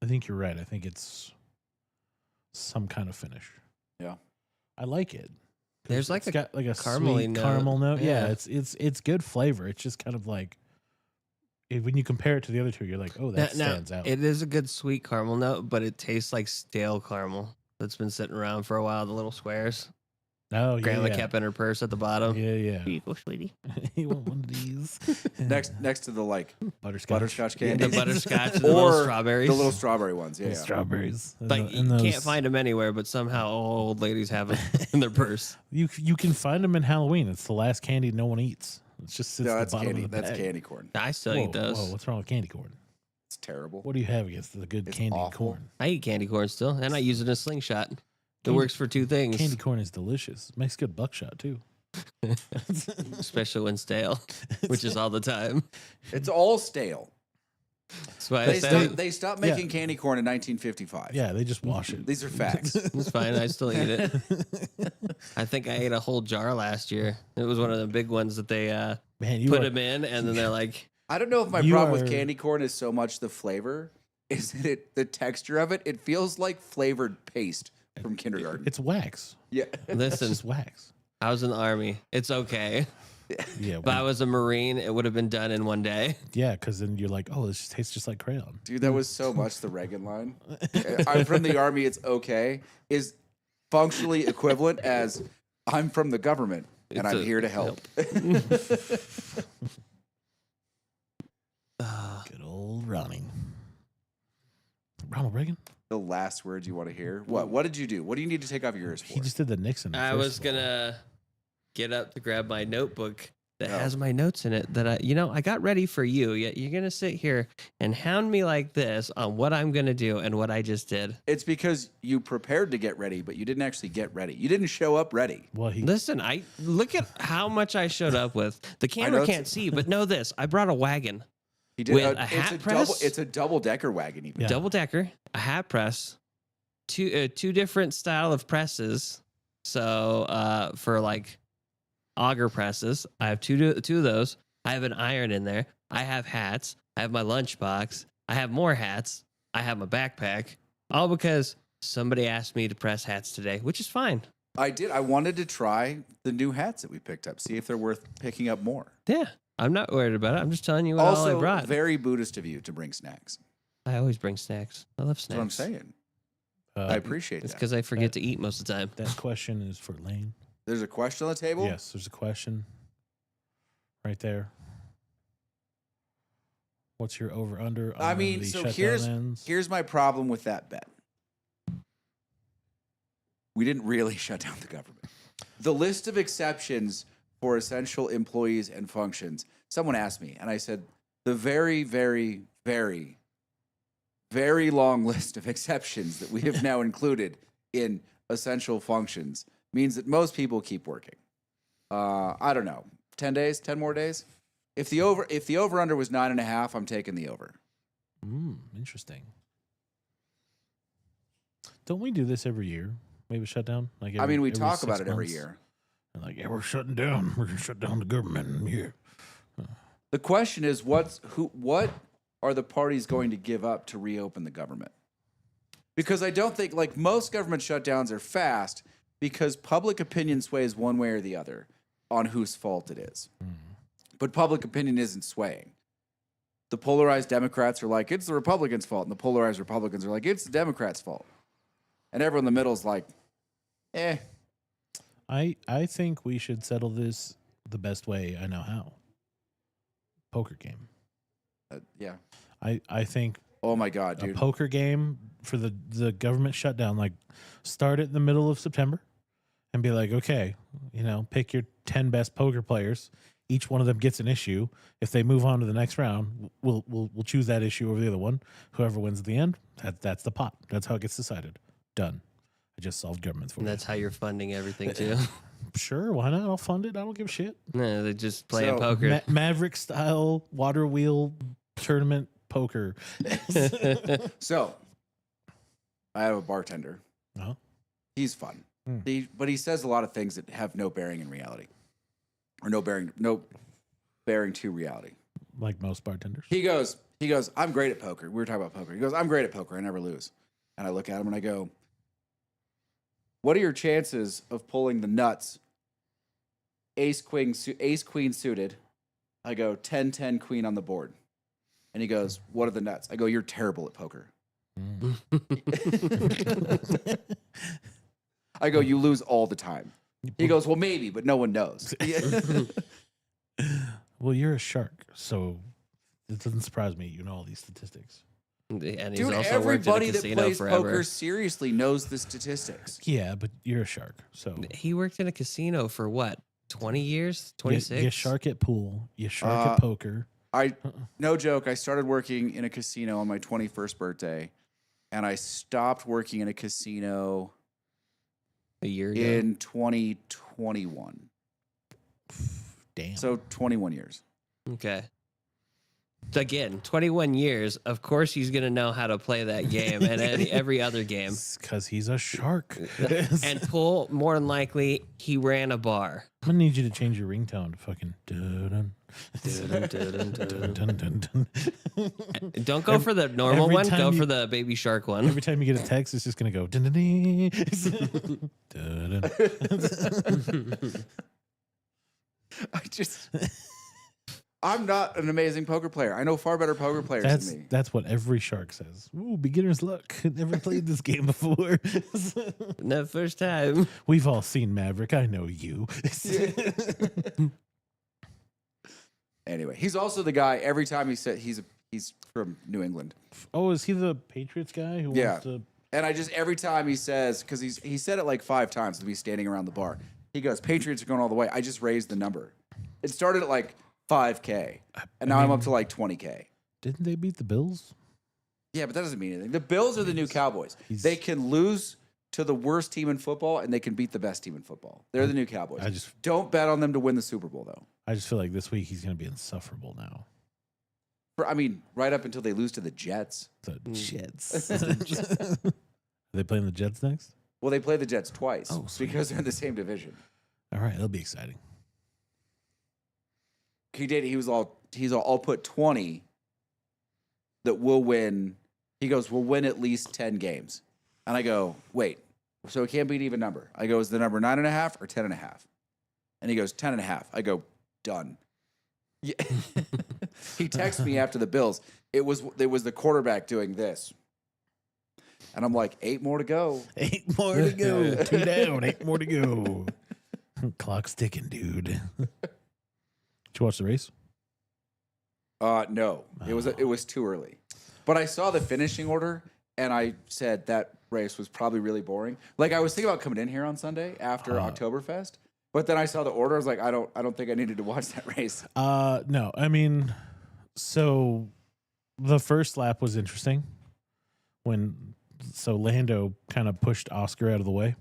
think you're right. I think it's some kind of finish. Yeah. I like it. There's like It's a got like a caramely sweet note. caramel note. Yeah, Yeah. it's good flavor. It's just kind of like when you compare it to the other two, you're like, oh, that now, stands out. it is a good sweet caramel note, but it tastes like stale caramel that's been sitting around for a while. The little squares. Oh, yeah, Grandma yeah. kept in her purse at the bottom. Yeah, yeah. Here you go, sweetie. You want one of these? Next to the like butterscotch The candy. butterscotch and the little Or strawberries. the little strawberry ones. Yeah. The strawberries. And Like and you can't find them anywhere, but somehow all old ladies have them in their purse. You can find them in Halloween. It's the last candy no one eats. It's just sits No, at that's the bottom candy. of the That's bag. candy corn. I still Whoa, eat those. Whoa, what's wrong with candy corn? It's terrible. What do you have against the good It's candy awful. corn? I eat candy corn still, and I use it in a slingshot. It Candy- works for two things, Candy corn is delicious. Makes good buckshot too. especially when stale, which is all the time. It's all stale. That's why I They say stopped, they stopped making candy corn in 1955. Yeah, they just wash it. These are facts. it's fine. I still eat it. I think I ate a whole jar last year. It was one of the big ones that they Man, you put are, them in, and then they're like, I don't know if my You problem are- with candy corn is so much the flavor, is that the texture of it. It feels like flavored paste from kindergarten. it's wax. Yeah. It's "Listen, just wax. I was in the Army. It's okay. Yeah, If I was a Marine, it would have been done in one day. yeah, because then you're like, oh, this just tastes just like crayon. Dude, that was so much the Reagan line. I'm from the Army, it's okay, is functionally equivalent as I'm from the government and I'm here to help. Good old Ronnie. Ronald Reagan? The last words you want to hear? What did you do? What do you need to take off your ears for? He just did the Nixon. I first was of all. gonna get up to grab my notebook that has my notes in it that I got ready for you. Yet you're gonna sit here and hound me like this on what I'm gonna do and what I just did. It's because you prepared to get ready, but you didn't actually get ready. You didn't show up ready. Well, Listen, I look at how much I showed up with. The camera can't see, but know this: I brought a wagon. He did With a hat press? It's a double-decker wagon even. Yeah. Double decker, a hat press, two different style of presses. So for like auger presses, I have two of those. I have an iron in there. I have hats. I have my lunchbox. I have more hats. I have my backpack. All because somebody asked me to press hats today, which is fine. I did. I wanted to try the new hats that we picked up, see if they're worth picking up more. Yeah, I'm not worried about it. I'm just telling you what all I Also, brought. very Buddhist of you to bring snacks. I always bring snacks. I love That's snacks. what I'm saying. I appreciate It's that. because I forget to eat most of the time. that question is for Lane. There's a question on the table? Yes, there's a question right there. What's your over under? I mean, so here's my problem with that bet. We didn't really shut down the government. The list of exceptions for essential employees and functions. Someone asked me, and I said the very, very, very, very long list of exceptions that we have now included in essential functions means that most people keep working. I don't know, 10 days, 10 more days. If the over under was 9.5, I'm taking the over. Interesting. Don't we do this every year? Maybe shut down. Like I mean, we every talk 6 about it every months? year. And like, yeah, we're shutting down. We're gonna shut down the government here. The question is, what are the parties going to give up to reopen the government? Because I don't think, like, most government shutdowns are fast because public opinion sways one way or the other on whose fault it is. But public opinion isn't swaying. The polarized Democrats are like, it's the Republicans' fault, and the polarized Republicans are like, it's the Democrats' fault. And everyone in the middle is like, eh. I think we should settle this the best way I know how. Poker game. Yeah. I think Oh my God, a dude. poker game for the government shutdown, like start it in the middle of September and be like, okay, pick your 10 best poker players. Each one of them gets an issue. If they move on to the next round, we'll choose that issue over the other one. Whoever wins at the end, that's the pot. That's how it gets decided. Done. I just solved governments for And you. that's how you're funding everything too. Sure, why not? I'll fund it. I don't give a shit. No, they just playing So, poker. Maverick style water wheel tournament poker. So, I have a bartender. Uh-huh. He's fun. Hmm. But he says a lot of things that have no bearing in reality. Or no bearing to reality. Like most bartenders. He goes, I'm great at poker. We were talking about poker. He goes, I'm great at poker. I never lose. And I look at him and I go, what are your chances of pulling the nuts? Ace queen suited. I go 10-10 queen on the board. And he goes, what are the nuts? I go, you're terrible at poker. I go, you lose all the time. He goes, well, maybe, but no one knows. Well, you're a shark, so it doesn't surprise me. You know all these statistics. And he's Dude, also worked in a everybody that casino plays forever. poker seriously knows the statistics. Yeah, but you're a shark, so He worked in a casino for what? 20 years? 26? You shark at pool. You shark at poker. No joke, I started working in a casino on my 21st birthday, and I stopped working in a casino A year ago. in 2021. Damn. So 21 years. Okay. again, 21 years. Of course, he's gonna know how to play that game and every other game. Because he's a shark. And Poole, more than likely, he ran a bar. I'm gonna need you to change your ringtone to fucking dun, dun, dun, dun, dun. Don't go for the normal every one. time Go you- for the Baby Shark one. Every time you get a text, it's just gonna go dun, dun, dun, dun, dun. I'm not an amazing poker player. I know far better poker players than me. That's what every shark says. Ooh, beginner's luck. Never played this game before. No, first time. We've all seen Maverick. I know you. Anyway, he's also the guy. Every time he said he's from New England. Oh, is he the Patriots guy who Yeah. wants to? And I just every time he says, because he said it like 5 times to me standing around the bar. He goes, Patriots are going all the way. I just raised the number. It started at like 5K, and now I'm up to like 20K. Didn't they beat the Bills? Yeah, but that doesn't mean anything. The Bills are the new Cowboys. He's- They can lose to the worst team in football, and they can beat the best team in football. They're the new Cowboys. I just Don't bet on them to win the Super Bowl, though. feel like this week he's gonna be insufferable now. I mean, right up until they lose to the Jets. The Jets. Are they playing the Jets next? Well, they play the Jets twice Oh, sweet. because they're in the same division. All right, that'll be exciting. He's all, I'll put 20 that we'll win. He goes, we'll win at least 10 games. And I go, wait, so it can't be an even number. I go, is the number 9.5 or 10.5? And he goes, 10.5. I go, done. Yeah. He texted me after the Bills. It was the quarterback doing this. And I'm like, 8 more to go. 8 more to go. 2 down. 8 more to go. Clock's ticking, dude. Did you watch the race? No, it was too early. But I saw the finishing order, and I said that race was probably really boring. Like I was thinking about coming in here on Sunday after Oktoberfest, but then I saw the order. I was like, I don't think I needed to watch that race. No. I mean, so the first lap was interesting so Lando kind of pushed Oscar out of the way.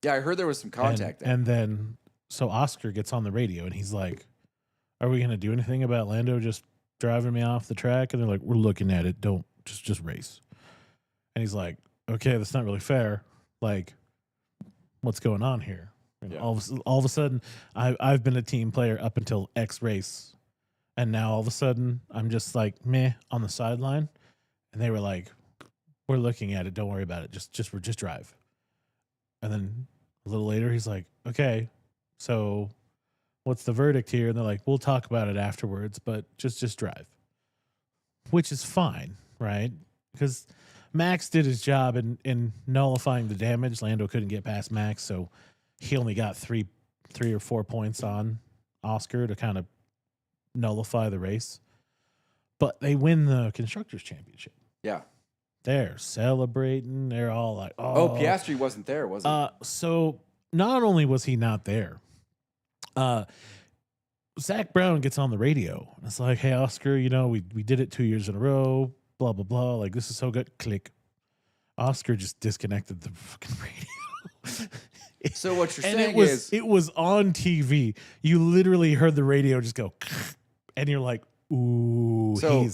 Yeah, I heard there was some contact there. And then so Oscar gets on the radio and he's like, are we going to do anything about Lando just driving me off the track? And they're like, we're looking at it. Don't just race. And he's like, okay, that's not really fair. Like, what's going on here? And Yeah. all of a sudden, I've been a team player up until X race. And now all of a sudden, I'm just like, meh, on the sideline. And they were like, we're looking at it. Don't worry about it. Just drive. And then a little later, he's like, okay, so what's the verdict here? And they're like, we'll talk about it afterwards, but just drive. Which is fine, right? Because Max did his job in nullifying the damage. Lando couldn't get past Max, so he only got three or 4 points on Oscar to kind of nullify the race. But they win the Constructors' Championship. Yeah. They're celebrating. They're all like, Oh, Piastri wasn't there, was he? So not only was he not there, Zach Brown gets on the radio. And it's like, hey, Oscar, we did it 2 years in a row, blah, blah, blah. Like, this is so good. Click. Oscar just disconnected the fucking radio. So what you're And saying it was on TV. You literally heard the radio just go, and you're like, ooh, So-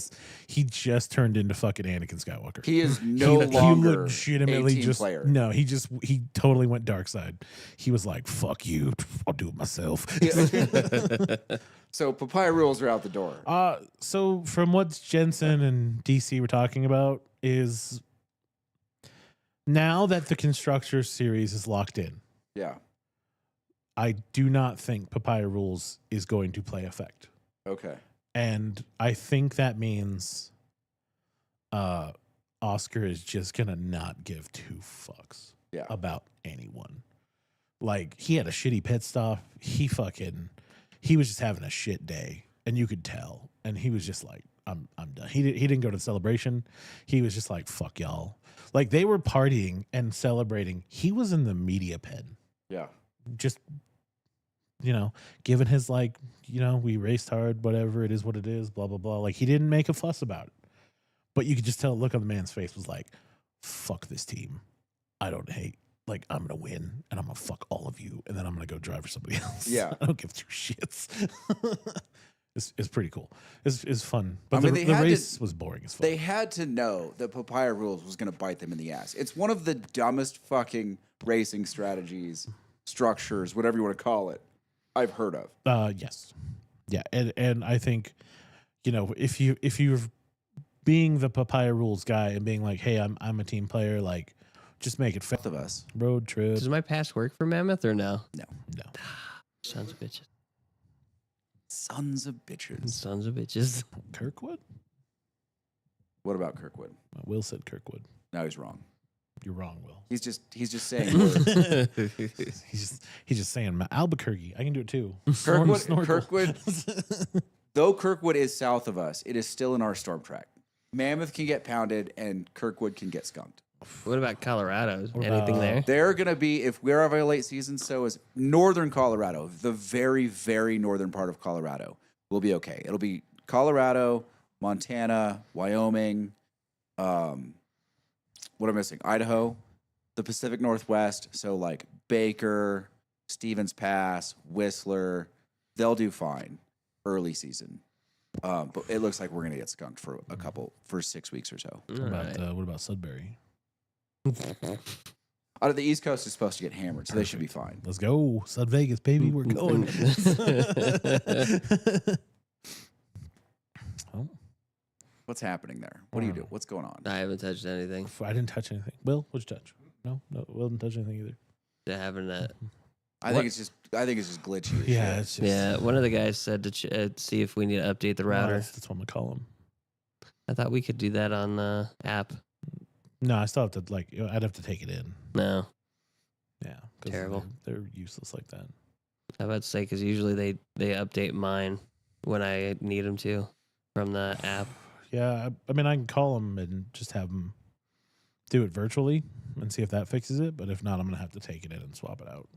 he just turned into fucking Anakin Skywalker. he is no longer legitimately a team just player. no. He totally went dark side. He was like, "Fuck you, I'll do it myself." So papaya rules are out the door. So from what Jensen and DC were talking about is now that the Constructors series is locked in, Yeah. I do not think Papaya Rules is going to play effect. Okay. And I think that means Oscar is just going to not give 2 fucks Yeah. about anyone. Like, he had a shitty pit stop. He was just having a shit day, and you could tell. And he was just like, I'm done. He didn't go to the celebration. He was just like, fuck y'all. Like, they were partying and celebrating. He was in the media pen. Yeah. Just, given his we raced hard, whatever, it is what it is, blah, blah, blah. Like, he didn't make a fuss about it. But you could just tell the look on the man's face was like, fuck this team. I don't hate. Like, I'm going to win, and I'm going to fuck all of you, and then I'm going to go drive for somebody else. Yeah. I don't give 2 shits. is pretty cool. It's fun, but I mean, the race was boring as fuck. They had to know that Papaya Rules was going to bite them in the ass. It's one of the dumbest fucking racing strategies, structures, whatever you want to call it, I've heard of. Yes, yeah, and I think, if you're being the Papaya Rules guy and being like, hey, I'm a team player, like, just make it fair. Both of us. Road trip. Does my pass work for Mammoth or no? No. Sons of bitches. Sons of bitches. Sons of bitches. Kirkwood? What about Kirkwood? Will said Kirkwood. No, he's wrong. You're wrong, Will. He's just saying words. He's just saying Albuquerque. I can do it too. Kirkwood. Though Kirkwood is south of us, it is still in our storm track. Mammoth can get pounded and Kirkwood can get skunked. What about Colorado? Anything there? They're going to be, if we're of a late season, so is northern Colorado, the very, very northern part of Colorado will be okay. It'll be Colorado, Montana, Wyoming, what am I missing? Idaho, the Pacific Northwest, so like Baker, Stevens Pass, Whistler, they'll do fine early season. But it looks like we're going to get skunked for 6 weeks or so. What about Sudbury? Out of the East Coast is supposed to get hammered, so they should be fine. Let's go. Sud Vegas, baby. We're going. Oh, What's happening there? What do you do? What's going on? I haven't touched anything. I didn't touch anything. Will, what'd you touch? No, Will didn't touch anything either. I haven't. I think it's just glitchy. as Yeah, shit. it's just, Yeah, one of the guys said to see if we need to update the router. That's what I'm gonna call him. I thought we could do that on the app. No, I still have to I'd have to take it in. No, Yeah, 'cause Terrible. They're useless like that. I about to say because usually they update mine when I need them to from the app. Yeah, I mean, I can call them and just have them do it virtually and see if that fixes it. But if not, I'm gonna have to take it in and swap it out.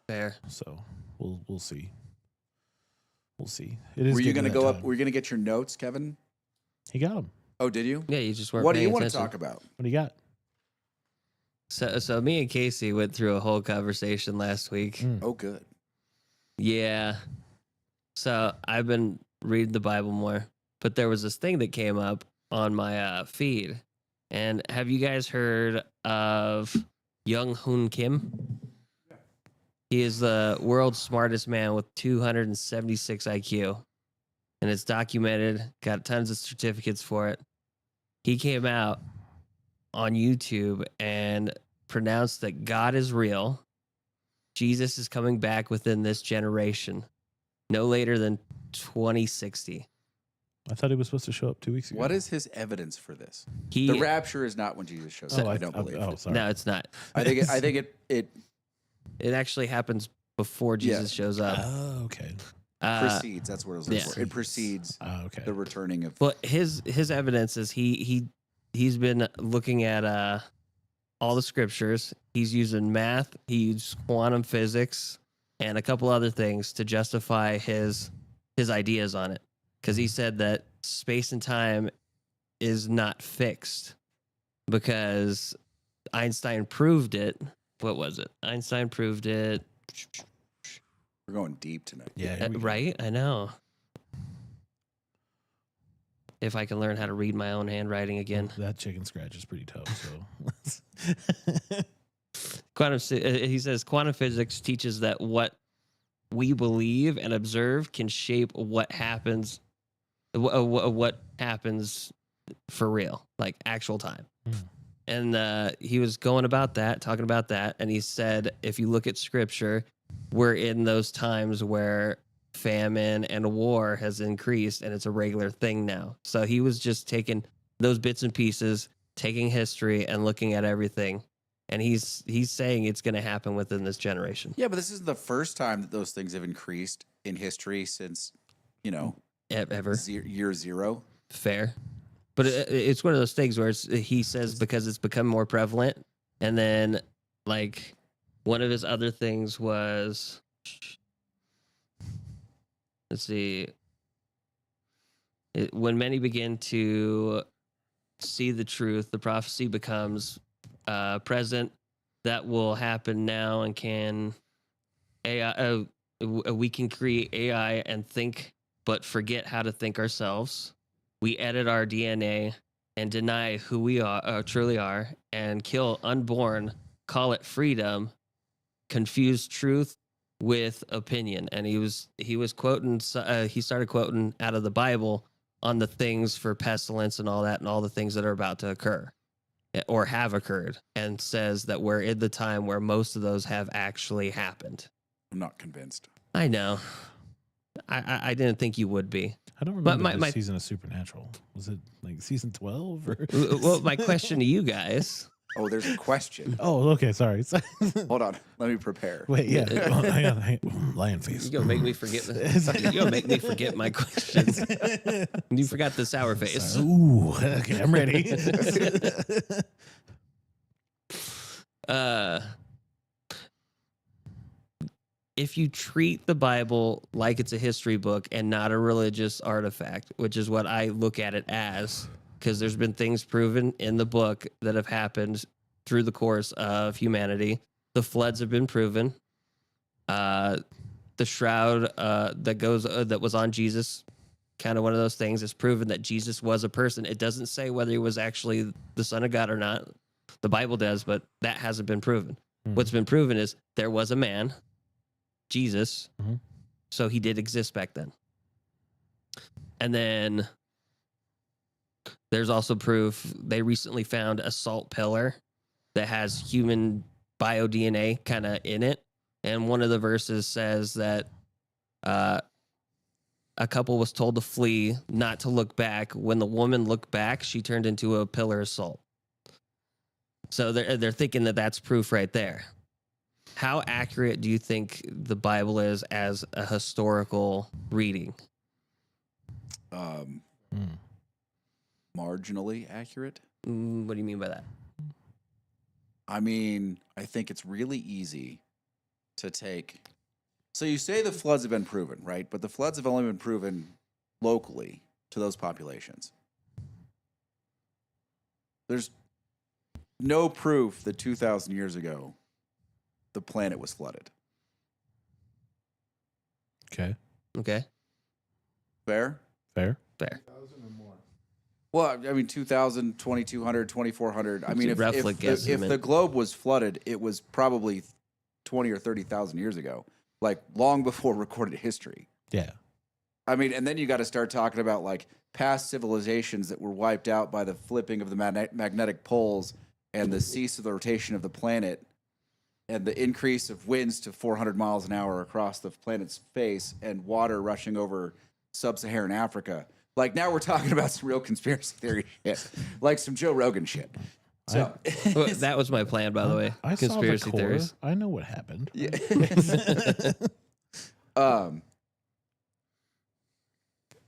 Fair. So we'll see. We'll see. It is. Were you going to go up? Were you going to get your notes, Kevin? He got them. Oh, did you? Yeah, you just weren't. What do you paying want to attention. talk about? What do you got? So me and Casey went through a whole conversation last week. Oh, good. Yeah. So I've been reading the Bible more, but there was this thing that came up on my feed. And have you guys heard of Young Hoon Kim? He is the world's smartest man with 276 IQ. And it's documented, got tons of certificates for it. He came out on YouTube and pronounced that God is real. Jesus is coming back within this generation, no later than 2060. I thought he was supposed to show up 2 weeks ago. What is his evidence for this? He The rapture is not when Jesus shows up. I don't believe. Oh, sorry. no, it's not. I think it It actually happens before Jesus shows up. Oh, okay. precedes. That's what it was. yeah. For. It precedes Okay. the returning of. But his evidence is he's been looking at all the scriptures. He's using math. He used quantum physics and a couple other things to justify his ideas on it. Because he said that space and time is not fixed because Einstein proved it. What was it? Einstein proved it. We're going deep tonight. Yeah. here we go. Right? I know. If I can learn how to read my own handwriting again. That chicken scratch is pretty tough. So He says quantum physics teaches that what we believe and observe can shape what happens for real, like actual time. And he was going about that, talking about that, and he said if you look at scripture, we're in those times where famine and war has increased and it's a regular thing now. So he was just taking those bits and pieces, taking history and looking at everything. And he's saying it's going to happen within this generation. Yeah, but this isn't the first time that those things have increased in history since, Ever. year zero. Fair. But it's one of those things where he says because it's become more prevalent. And then, like, one of his other things was, let's see, when many begin to see the truth, the prophecy becomes present. That will happen now, and can AI? We can create AI and think but forget how to think ourselves. We edit our DNA and deny who we are, truly are, and kill unborn, call it freedom, confuse truth with opinion. And he was quoting, he started quoting out of the Bible on the things for pestilence and all that, and all the things that are about to occur or have occurred, and says that we're in the time where most of those have actually happened. I'm not convinced. I know. I didn't think you would be. I don't remember my this season of Supernatural. Was it like season 12? Or? Well, my question to you guys. Oh, there's a question. Oh, okay. Sorry. Hold on. Let me prepare. Wait, yeah. Oh, hang on. Lion face. You're gonna make me forget. You're gonna make me forget my questions. You forgot the sour face. Ooh, okay, I'm ready. If you treat the Bible like it's a history book and not a religious artifact, which is what I look at it as, because there's been things proven in the book that have happened through the course of humanity. The floods have been proven. The shroud that was on Jesus, kind of one of those things, is proven that Jesus was a person. It doesn't say whether he was actually the Son of God or not. The Bible does, but that hasn't been proven. What's been proven is there was a man, Jesus, so he did exist back then. And then there's also proof they recently found a salt pillar that has human bio DNA kind of in it. And one of the verses says that a couple was told to flee, not to look back. When the woman looked back, she turned into a pillar of salt. So they're thinking that that's proof right there. How accurate do you think the Bible is as a historical reading? Marginally accurate. What do you mean by that? I mean, I think it's really easy to take. So you say the floods have been proven, right? But the floods have only been proven locally to those populations. There's no proof that 2,000 years ago the planet was flooded. Okay. Okay. Fair? Fair. Fair. 1,000 or more. Well, I mean, 2,000, 2,200, 2,400. I mean, if guesstimate. the globe was flooded, it was probably 20 or 30,000 years ago, like long before recorded history. Yeah. I mean, and then you got to start talking about like past civilizations that were wiped out by the flipping of the magnetic poles and the cease of the rotation of the planet and the increase of winds to 400 miles an hour across the planet's face and water rushing over sub-Saharan Africa. Like now we're talking about some real conspiracy theory shit, like some Joe Rogan shit. So Well, that was my plan, by the way. I Conspiracy saw the core. theories. I know what happened. yeah.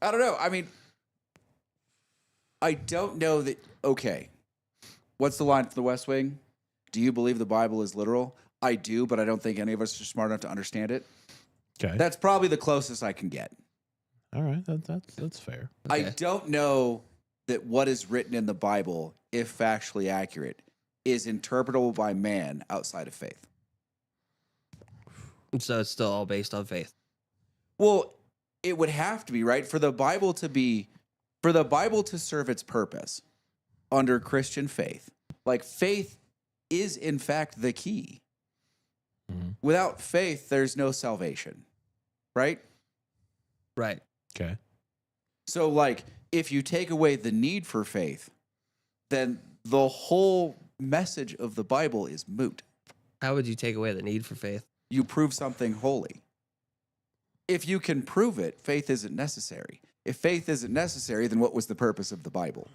I don't know. I mean, I don't know that. Okay, what's the line from The West Wing? Do you believe the Bible is literal? I do, but I don't think any of us are smart enough to understand it. Okay. That's probably the closest I can get. All right. That's fair. I Okay. don't know that what is written in the Bible, if factually accurate, is interpretable by man outside of faith. So it's still all based on faith. Well, it would have to be, right? For the Bible to serve its purpose under Christian faith, like faith is in fact the key. Mm-hmm. Without faith, there's no salvation, right? Right. Okay. So, like, if you take away the need for faith, then the whole message of the Bible is moot. How would you take away the need for faith? You prove something holy. If you can prove it, faith isn't necessary. If faith isn't necessary, then what was the purpose of the Bible?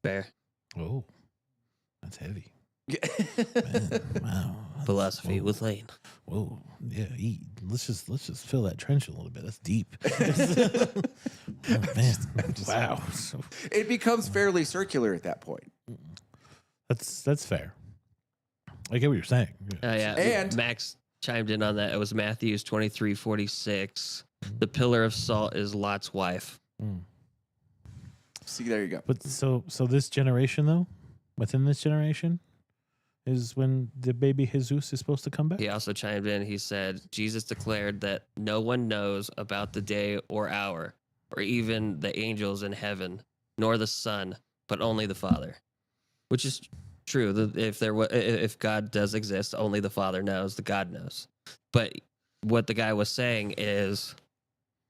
Fair. Oh, that's heavy. Man, wow. Philosophy Whoa. with Lane. Whoa. Yeah. Let's just fill that trench a little bit. That's deep. Oh, man. Wow. It becomes fairly circular at that point. That's fair. I get what you're saying. Yeah. And- Max chimed in on that. It was Matthew's 23:46. The pillar of salt is Lot's wife. See, there you go. But so this generation though, within this generation, is when the baby Jesus is supposed to come back. He also chimed in. He said, Jesus declared that no one knows about the day or hour, or even the angels in heaven, nor the Son, but only the Father. Which is true. If God does exist, only the Father knows, the God knows. But what the guy was saying is,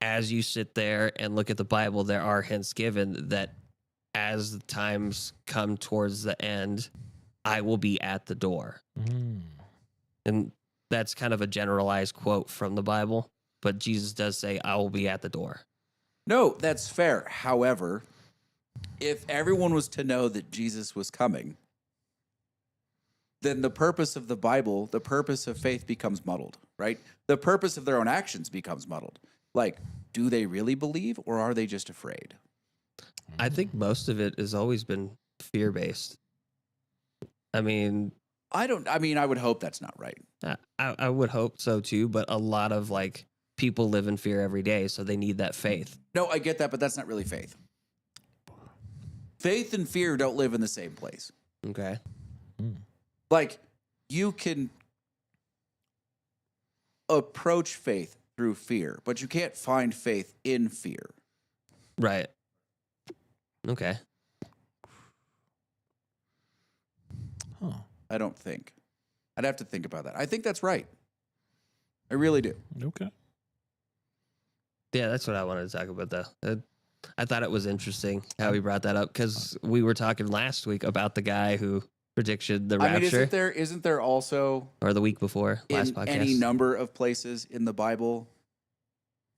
as you sit there and look at the Bible, there are hints given that as the times come towards the end, I will be at the door. And that's kind of a generalized quote from the Bible, but Jesus does say, I will be at the door. No, that's fair. However, if everyone was to know that Jesus was coming, then the purpose of the Bible, the purpose of faith becomes muddled, right? The purpose of their own actions becomes muddled. Like, do they really believe or are they just afraid? I think most of it has always been fear-based. I I would hope that's not right. I would hope so too, but a lot of like people live in fear every day, so they need that faith. No, I get that, but that's not really faith. Faith and fear don't live in the same place. Okay. Like, you can approach faith through fear, but you can't find faith in fear. Right. Okay. Huh. I don't think. I'd have to think about that. I think that's right. I really do. Okay. Yeah, that's what I wanted to talk about, though. I thought it was interesting how he brought that up because we were talking last week about the guy who predicted the rapture. Isn't there also or the week before last in podcast? any number of places in the Bible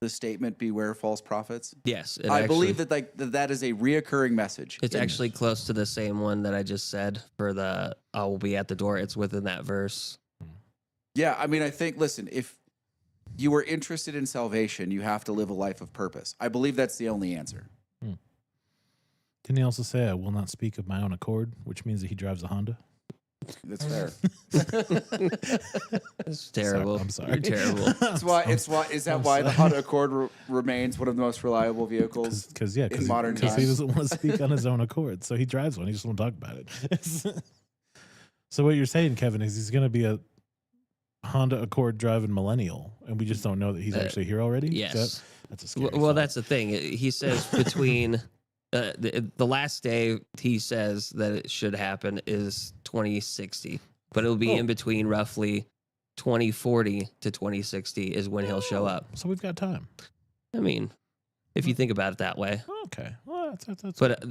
the statement "Beware false prophets"? Yes, I believe that that is a reoccurring message. It's actually close to the same one that I just said for the "I will be at the door." It's within that verse. Yeah, I think. Listen, if you are interested in salvation, you have to live a life of purpose. I believe that's the only answer. Didn't he also say, "I will not speak of my own accord," which means that he drives a Honda? That's fair. It's terrible. I'm sorry. You're terrible. Is that why the Honda Accord remains one of the most reliable vehicles? Because in modern he times. doesn't want to speak on his own accord, so he drives one. He just won't talk about it. So what you're saying, Kevin, is he's going to be a Honda Accord driving millennial, and we just don't know that he's actually here already? Yes. That's a scary Well, thought. that's the thing. He says between the last day he says that it should happen is 2060, but it'll be in between roughly 2040 to 2060 is when he'll show up. So we've got time. I mean, if you think about it that way. Okay. Well, that's But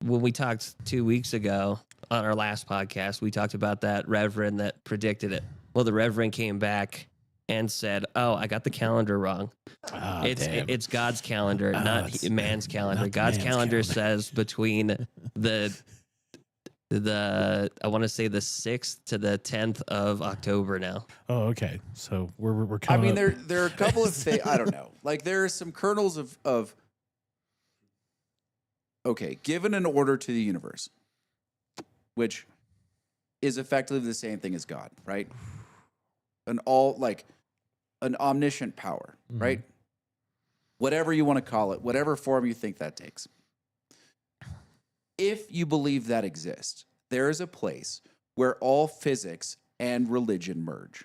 when we talked 2 weeks ago on our last podcast, we talked about that reverend that predicted it. Well, the reverend came back and said, "Oh, I got the calendar wrong. It's God's calendar, not man's calendar. not God's man's calendar calendar." says between the I want to say the 6th to the 10th of October now." Oh, okay. So we're I coming. mean, there are a couple of things. I don't know. Like, there are some kernels of. Okay, given an order to the universe, which is effectively the same thing as God, right? An omniscient power, right? Whatever you want to call it, whatever form you think that takes. If you believe that exists, there is a place where all physics and religion merge,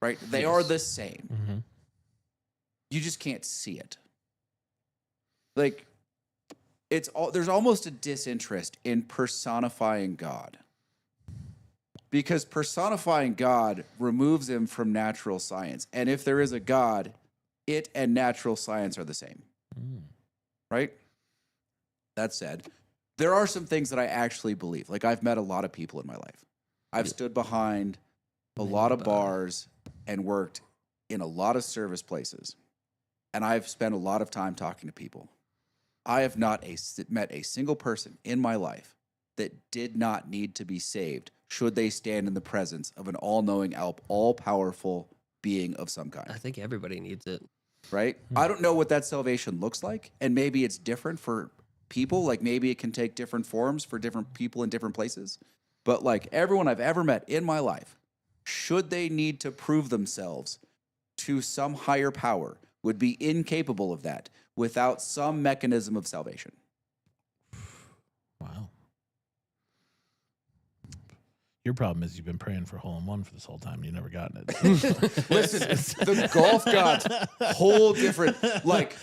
right? They are the same. You just can't see it. Like, there's almost a disinterest in personifying God. Because personifying God removes him from natural science. And if there is a God, it and natural science are the same. Right? That said, there are some things that I actually believe. Like, I've met a lot of people in my life. I've stood behind a lot of bars and worked in a lot of service places. And I've spent a lot of time talking to people. I have not met a single person in my life that did not need to be saved should they stand in the presence of an all-knowing, all-powerful being of some kind. I think everybody needs it. Right? I don't know what that salvation looks like, and maybe it's different for people. Like, maybe it can take different forms for different people in different places. But, like, everyone I've ever met in my life, should they need to prove themselves to some higher power, would be incapable of that without some mechanism of salvation. Wow. Your problem is you've been praying for hole in one for this whole time and you've never gotten it. Listen, the golf gods, whole different, like,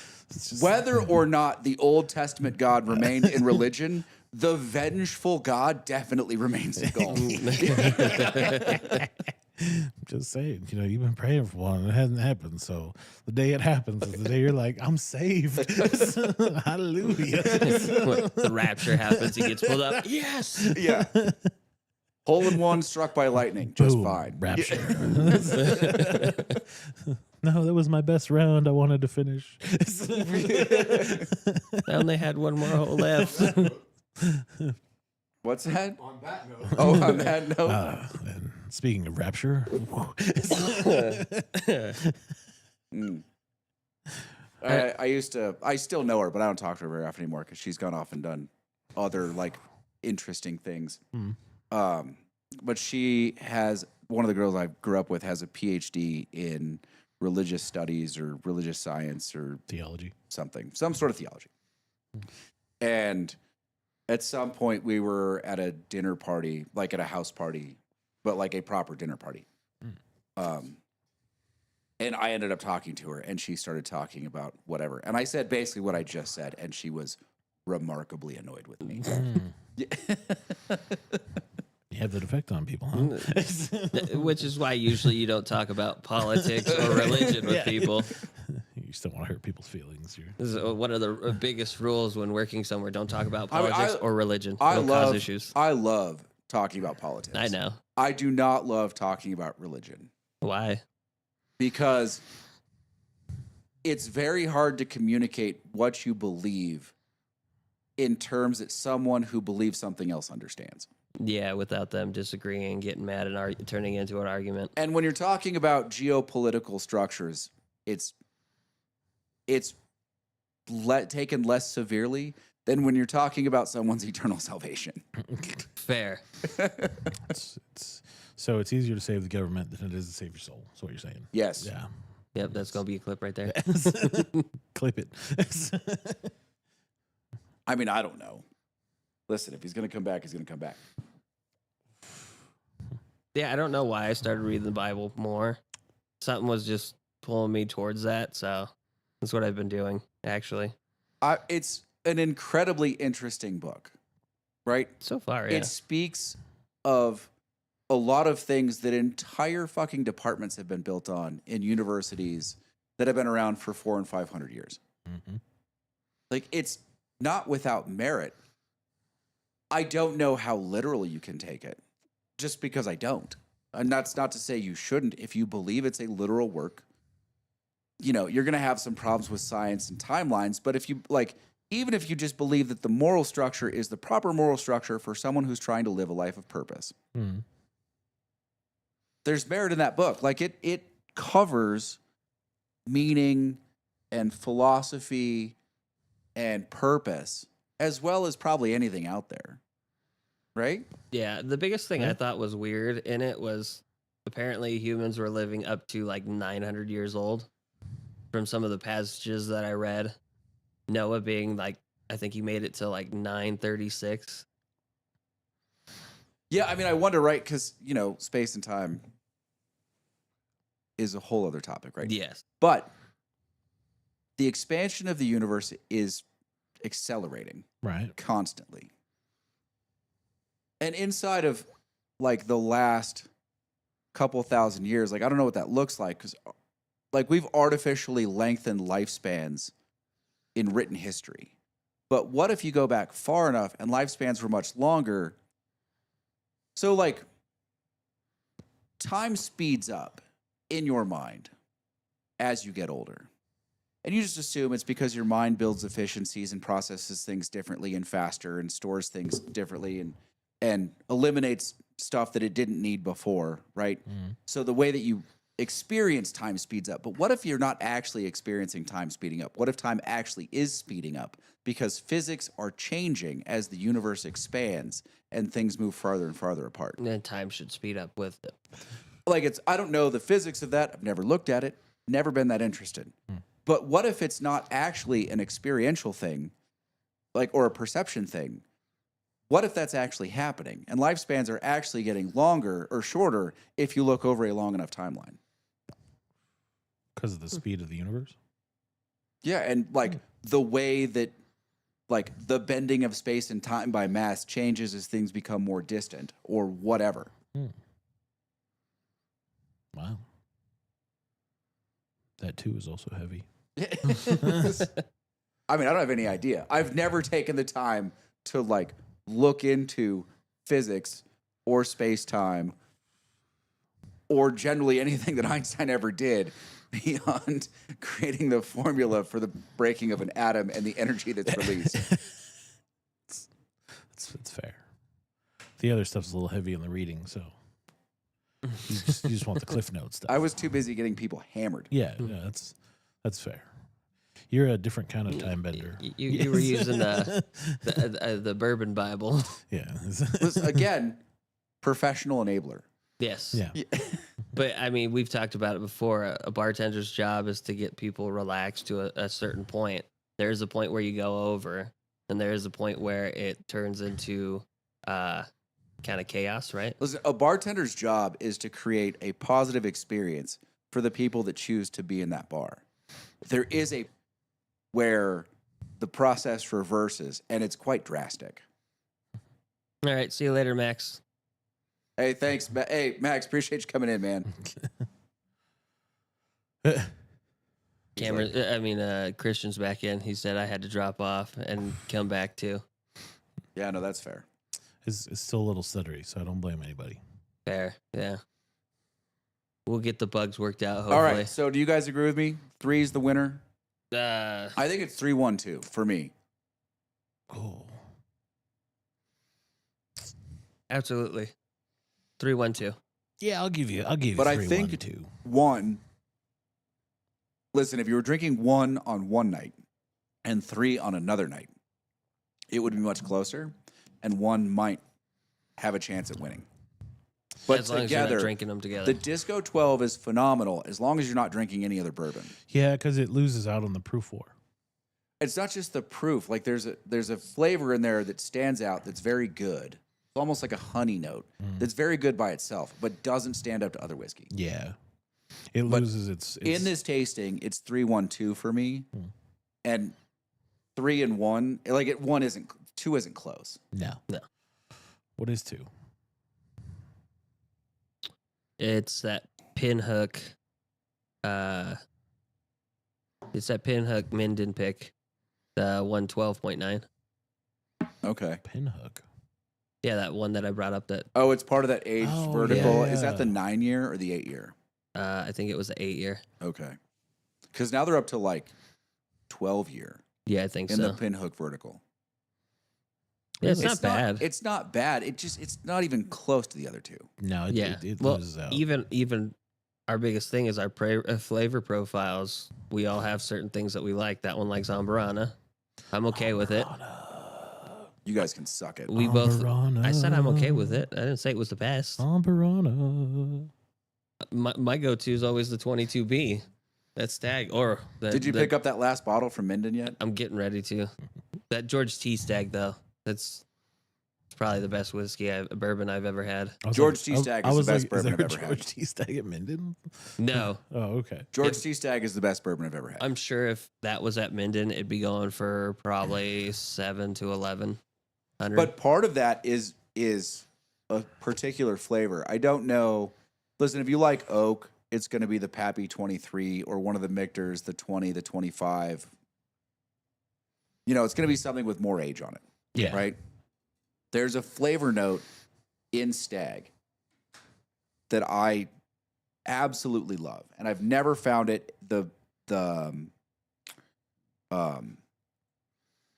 whether or not the Old Testament God remained in religion, the vengeful God definitely remains in golf. I'm just saying, you've been praying for one and it hasn't happened. So the day it happens is the day you're like, I'm saved. Hallelujah. When the rapture happens, he gets pulled up. Yes. Yeah. Hole in one struck by lightning, just Boom, fine. rapture. No, that was my best round. I wanted to finish. I only had one more hole left. What's that? On that note, Oh, on that note. And speaking of rapture, I still know her, but I don't talk to her very often anymore because she's gone off and done other like interesting things. But she has, one of the girls I grew up with has a PhD in religious studies or religious science or theology, something, some sort of theology. And at some point we were at a dinner party, like at a house party, but like a proper dinner party. And I ended up talking to her and she started talking about whatever. And I said basically what I just said. And she was remarkably annoyed with me. You have that effect on people, huh? Which is why usually you don't talk about politics or religion with people. You just don't want to hurt people's feelings. This is one of the biggest rules when working somewhere. Don't talk about I mean, politics or religion. I It'll cause issues. I love talking about politics. I know. I do not love talking about religion Why? because it's very hard to communicate what you believe in terms that someone who believes something else understands. Yeah, without them disagreeing, getting mad, and turning into an argument. And when you're talking about geopolitical structures, it's taken less severely than when you're talking about someone's eternal salvation. Fair. So it's easier to save the government than it is to save your soul. That's what you're saying. Yes. Yeah. Yep, that's going to be a clip right there. Clip it. I mean, I don't know. Listen, if he's going to come back, he's going to come back. Yeah, I don't know why I started reading the Bible more. Something was just pulling me towards that, so that's what I've been doing, actually. It's an incredibly interesting book, right? So far, yeah. It speaks of a lot of things that entire fucking departments have been built on in universities that have been around for 400 and 500 years. Mm-hmm. Like, it's not without merit. I don't know how literally you can take it, just because I don't. And that's not to say you shouldn't. If you believe it's a literal work, you're going to have some problems with science and timelines. But if you, even if you just believe that the moral structure is the proper moral structure for someone who's trying to live a life of purpose, there's merit in that book. Like, it covers meaning and philosophy and purpose as well as probably anything out there, right? Yeah, the biggest thing I thought was weird in it was apparently humans were living up to like 900 years old from some of the passages that I read. Noah being like, I think he made it to like 936. Yeah, I mean, I wonder, right? Because, space and time is a whole other topic, right? Yes. But the expansion of the universe is accelerating, right, constantly. And inside of like the last couple thousand years, like, I don't know what that looks like, because like we've artificially lengthened lifespans in written history. But what if you go back far enough and lifespans were much longer? So like time speeds up in your mind as you get older. And you just assume it's because your mind builds efficiencies and processes things differently and faster and stores things differently and eliminates stuff that it didn't need before, right? So the way that you experience time speeds up. But what if you're not actually experiencing time speeding up? What if time actually is speeding up? Because physics are changing as the universe expands and things move farther and farther apart. And then time should speed up with it. Like, I don't know the physics of that. I've never looked at it. Never been that interested. But what if it's not actually an experiential thing, like, or a perception thing? what if that's actually happening? And lifespans are actually getting longer or shorter if you look over a long enough timeline. Because of the speed of the universe? Yeah, and like the way that like the bending of space and time by mass changes as things become more distant or whatever. Wow. That too is also heavy. I mean, I don't have any idea. I've never taken the time to like look into physics or space-time or generally anything that Einstein ever did beyond creating the formula for the breaking of an atom and the energy that's released. It's fair. The other stuff's a little heavy in the reading, so you just want the Cliff Notes stuff. I was too busy getting people hammered. Yeah, that's fair. You're a different kind of time bender. You were using the Bourbon Bible. Yeah. Again, professional enabler. Yes. Yeah. But I mean, we've talked about it before. A bartender's job is to get people relaxed to a certain point. There's a point where you go over, and there's a point where it turns into kind of chaos, right? Listen, a bartender's job is to create a positive experience for the people that choose to be in that bar. There is a where the process reverses, and it's quite drastic. All right. See you later, Max. Hey, thanks. Hey, Max, appreciate you coming in, man. Christian's back in. He said I had to drop off and come back too. Yeah, no, that's fair. It's still a little stuttery, so I don't blame anybody. Fair. Yeah. We'll get the bugs worked out, hopefully. All right, so do you guys agree with me? 3's the winner? I I think it's 3-1-2 for me. Oh. Absolutely. 3-1-2. Yeah, I'll give you But I 3, think 1, 2. 1. Listen, if you were drinking 1 on one night and 3 on another night, it would be much closer, and 1 might have a chance at winning. But as long as you're not drinking them together. The Disco 12 is phenomenal as long as you're not drinking any other bourbon. Yeah, because it loses out on the proof war. It's not just the proof. Like there's a flavor in there that stands out that's very good. It's almost like a honey note that's very good by itself, but doesn't stand up to other whiskey. Yeah. It But loses its in this tasting, it's 3-1-2 for me. And 3 and 1, like 2 isn't close. No. What is 2? It's that pinhook. It's that pinhook Minden pick. The 112.9. Okay. Pinhook. Yeah, that one that I brought up. That Oh, it's part of that age Oh, vertical. yeah. Is that the 9-year or the 8-year? I think it was the 8-year. Okay. Because now they're up to like 12-year Yeah, I think in so. the pinhook vertical. Yeah, it's not bad. It's not bad. It's not even close to the other two. No, it well, loses out. even our biggest thing is our flavor profiles. We all have certain things that we like. That one likes Ambarana. I'm okay with it. You guys can suck it. We both. Ambarana. I said I'm okay with it. I didn't say it was the best. Ambarana. My go-to is always the 22B. That stag. Or Did you pick up that last bottle from Minden yet? I'm getting ready to. That George T stag though. It's probably the best bourbon I've ever had. George T. Stagg is the best bourbon I've ever had. George T. Stagg at Minden? No, Oh, okay. George T. Stagg is the best bourbon I've ever had. I'm sure if that was at Minden, it'd be going for probably $700 to $1,100. But part of that is a particular flavor. I don't know. Listen, if you like oak, it's going to be the Pappy 23 or one of the Michters, the 20, the 25. You know, it's going to be something with more age on it. Yeah. Right? There's a flavor note in Stag that I absolutely love, and I've never found it. The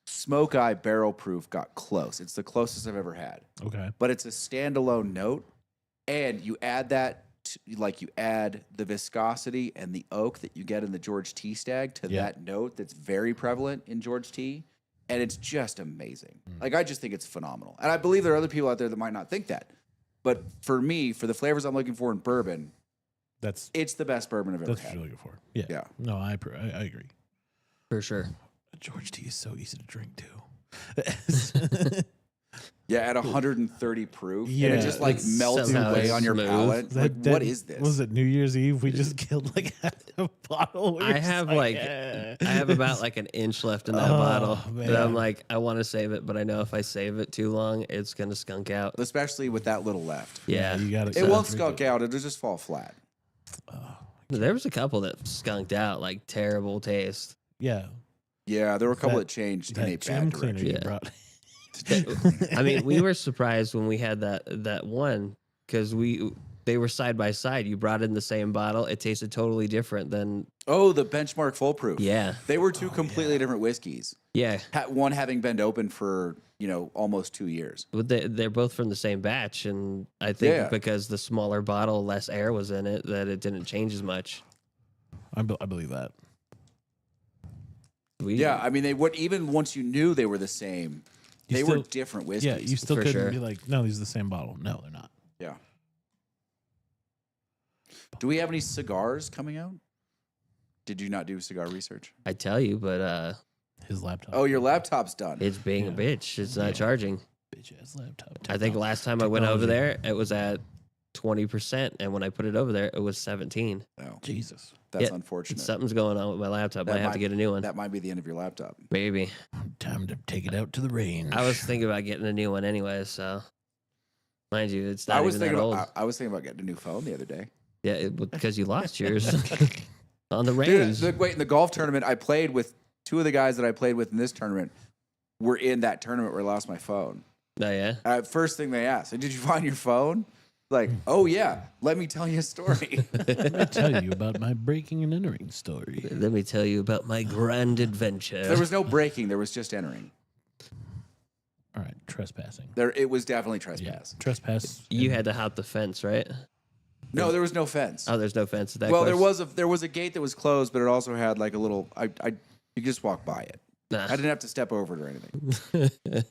Smoke Eye Barrel Proof got close. It's the closest I've ever had, Okay. but it's a standalone note, and you add that you add the viscosity and the oak that you get in the George T. Stag to that note that's very prevalent in George T. And it's just amazing. Like, I just think it's phenomenal. And I believe there are other people out there that might not think that. But for me, for the flavors I'm looking for in bourbon, it's the best bourbon I've ever That's had. what you're looking for. Yeah. Yeah. No, I agree. For sure. George T is so easy to drink too. Yeah, at 130 proof. Yeah, and it just like it's melts somehow away it's on your smooth. palate. Like, what is this? Was it New Year's Eve? We just killed like half a bottle. We were I just have I have about like an inch left in that Oh, bottle. But man. I'm like, I want to save it, but I know if I save it too long, it's gonna skunk out. Especially with that little left. Yeah. you got It won't skunk out. It'll just fall flat. There was a couple that skunked out, like terrible taste. Yeah, Yeah, there were a couple That- that changed in a that gym bad cleaner direction. you Yeah. brought. I mean, we were surprised when we had that one because they were side by side. You brought in the same bottle. It tasted totally different than Oh, the Benchmark Full Proof. yeah. They were two completely different whiskeys. Yeah. One having been open for, almost 2 years. But they're both from the same batch, and I think Yeah. because the smaller bottle, less air was in it, that it didn't change as much. I believe that. Yeah, I mean, they would, even once you knew they were the same, You they were still- different whiskeys. Yeah, you still For couldn't sure. be like, no, these are the same bottle. No, they're not. Yeah. Do we have any cigars coming out? Did you not do cigar research? I tell you, but His laptop. Oh, your laptop's done. it's being a bitch. It's not charging. bitch ass laptop. I think last time I went over Technology. there, it was at 20%, and when I put it over there, it was 17. Oh, Jesus. that's Yeah, unfortunate. Something's going on with my laptop. That I have might- to get a new one. That might be the end of your laptop. Maybe. Time to take it out to the range. I was thinking about getting a new one anyway, so mind you, it's not I was even thinking that old. about, I was thinking about getting a new phone the other day. Yeah, because you lost yours on the Dude, range. wait, in the golf tournament, I played with two of the guys that I played with in this tournament. Were in that tournament where I lost my phone. Oh yeah. First thing they asked, "Did you find your phone?" Like, oh yeah, let me tell you a story. Let me tell you about my breaking and entering story. Let me tell you about my grand adventure. There was no breaking. There was just entering. All right, trespassing. It was definitely Yeah, trespass. trespass. You had to hop the fence, right? No, there was no fence. Oh, there's no fence at that Well, course? there was a gate that was closed, but it also had like a little. You could just walk by it. Nah. I didn't have to step over it or anything.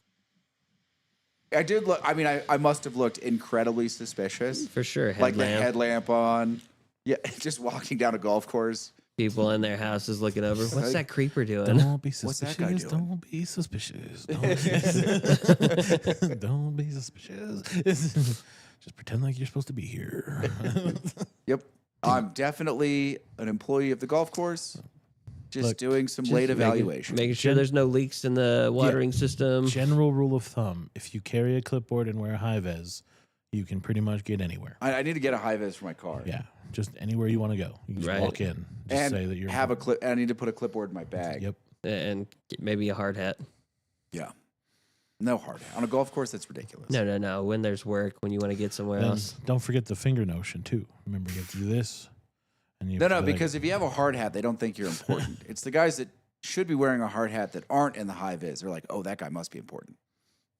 I did look. I mean, I must have looked incredibly suspicious, For sure. like the Headlamp. headlamp on. Yeah, just walking down a golf course. People in their houses looking over. What's that creeper doing? Don't be What's suspicious. that guy doing? Don't be suspicious. Don't be suspicious. Just pretend like you're supposed to be here. Yep, I'm definitely an employee of the golf course. Just Look, doing some Just late making- evaluation. Making sure there's no leaks in the watering system. General rule of thumb: if you carry a clipboard and wear a high vis, you can pretty much get anywhere. I need to get a high vis for my car. Yeah, just anywhere you want to go. You just Right. walk in. Just and say that you're have a clip. I need to put a clipboard in my bag. Yep. And maybe a hard hat. Yeah. No hard hat. On a golf course, that's ridiculous. No. When there's work, when you want to get somewhere Then else. don't forget the finger notion too. Remember, you have to do this. And you No, have to, like, because if you have a hard hat, they don't think you're important. It's the guys that should be wearing a hard hat that aren't in the high vis. They're like, oh, that guy must be important.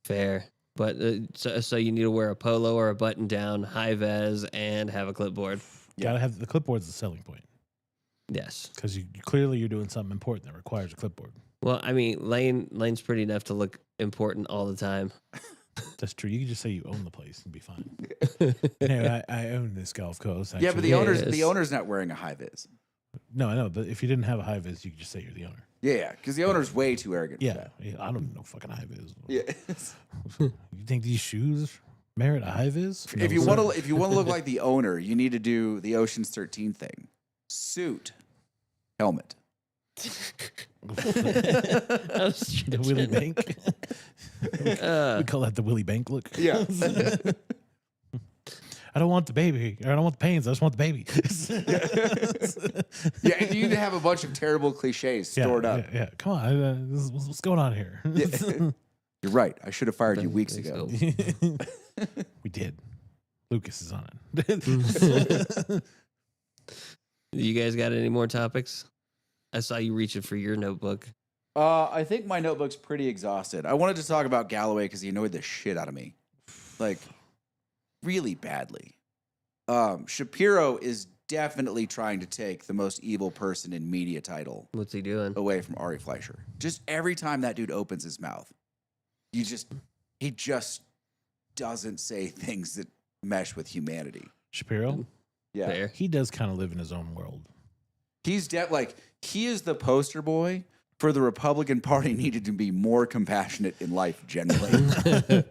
Fair. But so you need to wear a polo or a button down, high vis, and have a clipboard. gotta have the clipboard's the selling point Yes. because clearly you're doing something important that requires a clipboard. Well, I mean, Lane's pretty enough to look important all the time. That's true. You can just say you own the place and be fine. I own this golf course. Yeah, but actually. the owner's not wearing a high vis. No, I know. But if you didn't have a high vis, you could just say you're the owner. Yeah, because the owner's way too arrogant. for Yeah, that. I don't know fucking high vis. Yeah. You think these shoes merit a high vis? if you want to look like the owner, you need to do the Ocean's 13 thing: suit, helmet. the Willie Bank. We call that the Willie Bank look. Yeah. I don't want the baby. Or I don't want the pains. I just want the baby. Yeah, and you need to have a bunch of terrible cliches stored up. Yeah. Come on. What's going on here? You're right. I should have fired you weeks ago. We did. Lucas is on it. You guys got any more topics? I saw you reaching for your notebook. I think my notebook's pretty exhausted. I wanted to talk about Galloway because he annoyed the shit out of me. Like, really badly. Shapiro is definitely trying to take the most evil person in media title What's he doing? away from Ari Fleischer. Just every time that dude opens his mouth, he just doesn't say things that mesh with humanity. Shapiro, Yeah. Fair. he does kind of live in his own world. He's he is the poster boy for the Republican Party needed to be more compassionate in life generally.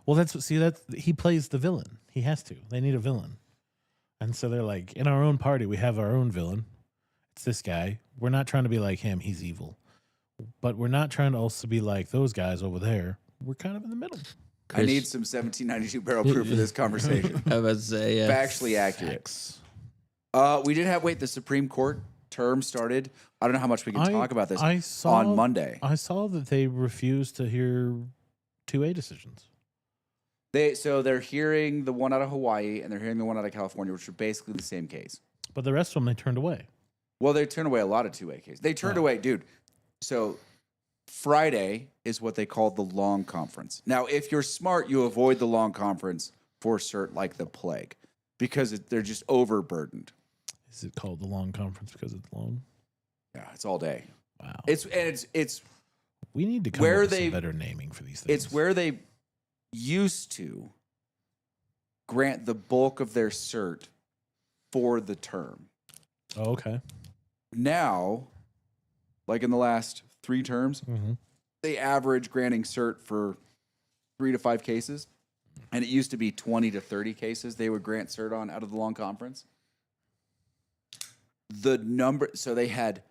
Well, that's he plays the villain. He has to. They need a villain. And so they're like, in our own party, we have our own villain. It's this guy. We're not trying to be like him. He's evil. But we're not trying to also be like those guys over there. We're kind of in the middle. I need some 1792 barrel proof for this conversation. I was about to say, yeah. Factually accurate. We did have, the Supreme Court term started. I don't know how much we can talk about this on Monday. I saw that they refused to hear 2A decisions. They're hearing the one out of Hawaii and they're hearing the one out of California, which are basically the same case. But the rest of them, they turned away. Well, they turned away a lot of 2A cases. They turned away, dude. So Friday is what they call the long conference. Now, if you're smart, you avoid the long conference for cert like the plague because they're just overburdened. Is it called the long conference because it's long? Yeah, it's all day. Wow. It's we need to come up with some better naming for these things. It's where they used to grant the bulk of their cert for the term. Oh, okay. Now, like in the last 3 terms, they average granting cert for 3 to 5 cases. And it used to be 20 to 30 cases they would grant cert on out of the long conference. So they had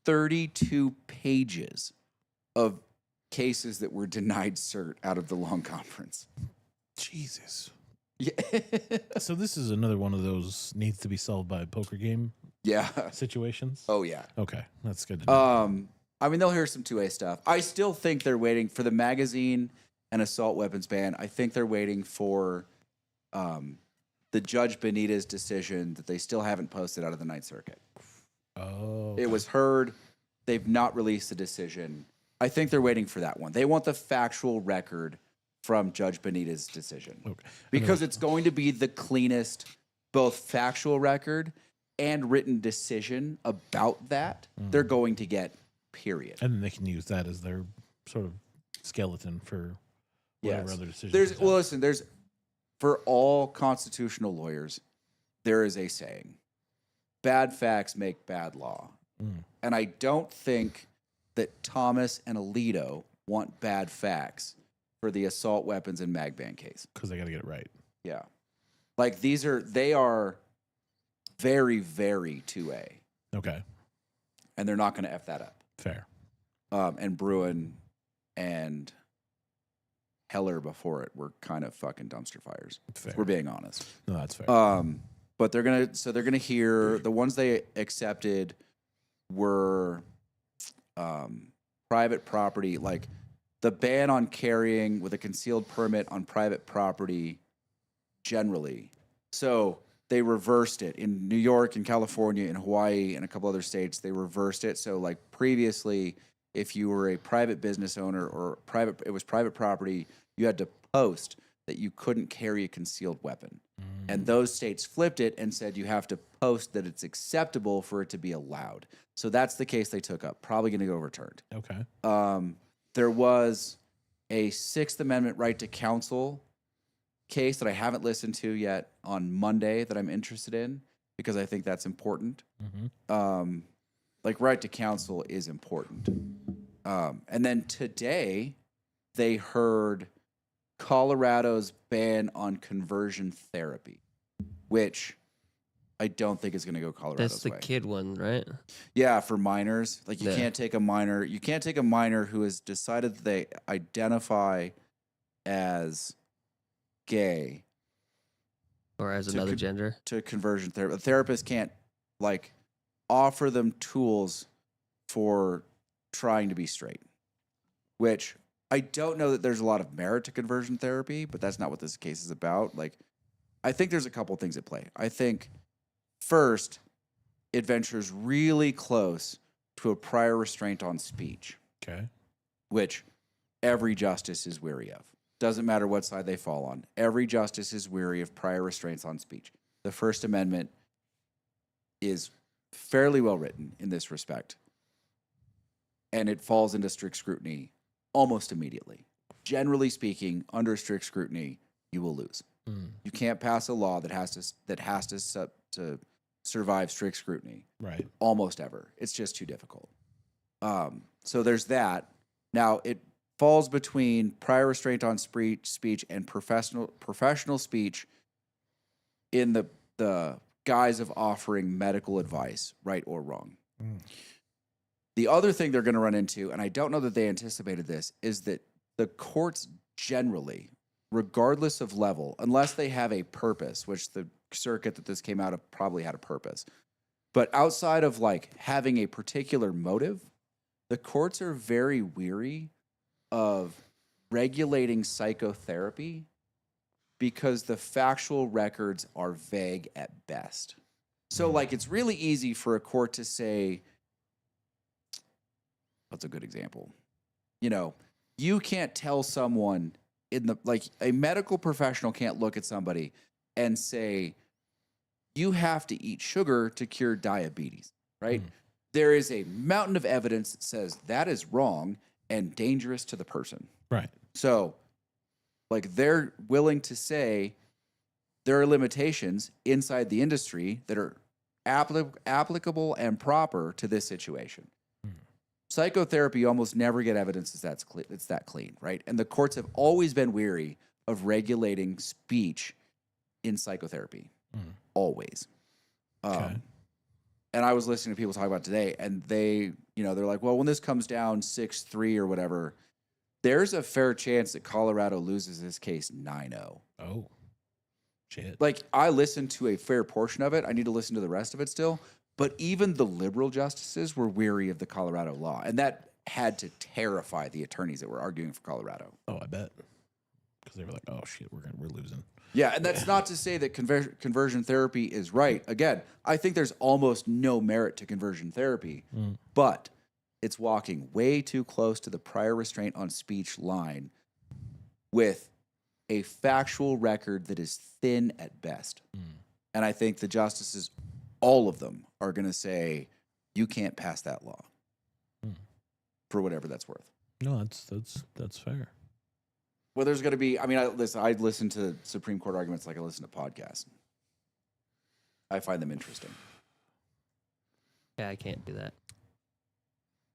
32 pages of cases that were denied cert out of the long conference. Jesus. Yeah. So this is another one of those needs to be solved by a poker game situations? Oh, yeah. Okay, that's good to know. I mean, they'll hear some 2A stuff. I still think they're waiting for the magazine and assault weapons ban. I think they're waiting for the Judge Benitez decision that they still haven't posted out of the Ninth Circuit. Oh. It was heard. They've not released the decision. I think they're waiting for that one. They want the factual record from Judge Benitez's decision. Okay. Because it's going to be the cleanest, both factual record and written decision about that they're going to get, period. And then they can use that as their sort of skeleton for whatever other decisions. There's for all constitutional lawyers, there is a saying, bad facts make bad law. And I don't think that Thomas and Alito want bad facts for the assault weapons and mag ban case. Because they got to get it right. Yeah. Like they are very, very 2A. Okay. And they're not going to F that up. Fair. And Bruin and Heller before it were kind of fucking dumpster fires. Fair. We're being honest. No, that's fair. But they're gonna hear the ones they accepted were private property, like the ban on carrying with a concealed permit on private property generally. So they reversed it in New York and California and Hawaii and a couple other states. They reversed it. So like previously, if you were a private business owner or it was private property, you had to post that you couldn't carry a concealed weapon. And those states flipped it and said you have to post that it's acceptable for it to be allowed. So that's the case they took up. Probably going to get overturned. Okay. There was a Sixth Amendment right to counsel case that I haven't listened to yet on Monday that I'm interested in because I think that's important. Like right to counsel is important. And then today they heard Colorado's ban on conversion therapy, which I don't think is going to go Colorado's That's the way. kid one, right? Yeah, for minors. Like you can't take a minor. You can't take a minor who has decided that they identify as gay Or as another gender. to conversion therapy. A therapist can't like offer them tools for trying to be straight, which I don't know that there's a lot of merit to conversion therapy, but that's not what this case is about. Like, I think there's a couple things at play. I think first, it ventures really close to a prior restraint on speech, Okay. which every justice is weary of. Doesn't matter what side they fall on. Every justice is weary of prior restraints on speech. The First Amendment is fairly well written in this respect, and it falls into strict scrutiny almost immediately. Generally speaking, under strict scrutiny, you will lose. You can't pass a law that has to survive strict scrutiny. Right. Almost ever. It's just too difficult. So there's that. Now, falls between prior restraint on speech and professional speech in the guise of offering medical advice, right or wrong. The other thing they're going to run into, and I don't know that they anticipated this, is that the courts generally, regardless of level, unless they have a purpose, which the circuit that this came out of probably had a purpose, but outside of like having a particular motive, the courts are very weary of regulating psychotherapy because the factual records are vague at best. So like it's really easy for a court to say, what's a good example? You know, you can't tell someone like a medical professional can't look at somebody and say, you have to eat sugar to cure diabetes, right? There is a mountain of evidence that says that is wrong and dangerous to the person. Right. So, like, they're willing to say there are limitations inside the industry that are applicable and proper to this situation. Psychotherapy almost never get evidence it's that clean, right? And the courts have always been weary of regulating speech in psychotherapy. Always. Okay. And I was listening to people talk about it today, and they're like, well, when this comes down 6-3 or whatever, there's a fair chance that Colorado loses this case 9-0. Oh, shit. Like, I listened to a fair portion of it. I need to listen to the rest of it still. But even the liberal justices were weary of the Colorado law, and that had to terrify the attorneys that were arguing for Colorado. Oh, I bet. Because they were like, oh, shit, we're losing. Yeah, and that's not to say that conversion therapy is right. Again, I think there's almost no merit to conversion therapy, but it's walking way too close to the prior restraint on speech line with a factual record that is thin at best. And I think the justices, all of them, are going to say, you can't pass that law for whatever that's worth. No, that's fair. Well, there's going to be, I mean, I listen to Supreme Court arguments like I listen to podcasts. I find them interesting. Yeah, I can't do that.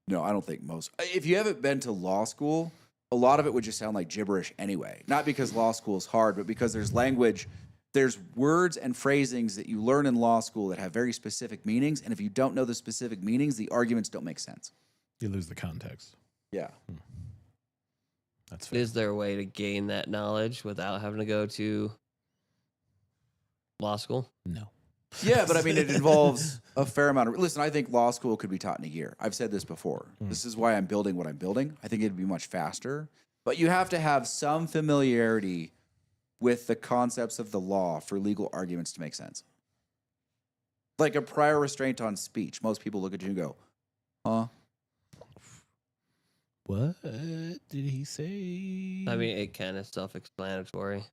No, I don't think most. If you haven't been to law school, a lot of it would just sound like gibberish anyway. Not because law school is hard, but because there's language, there's words and phrasings that you learn in law school that have very specific meanings. And if you don't know the specific meanings, the arguments don't make sense. You lose the context. Yeah. That's fair. Is there a way to gain that knowledge without having to go to law school? No. Yeah, but I mean, it involves a fair amount of. Listen, I think law school could be taught in a year. I've said this before. This is why I'm building what I'm building. I think it'd be much faster, but you have to have some familiarity with the concepts of the law for legal arguments to make sense. Like a prior restraint on speech. Most people look at you and go, huh? What did he say? I mean, it kind of self-explanatory.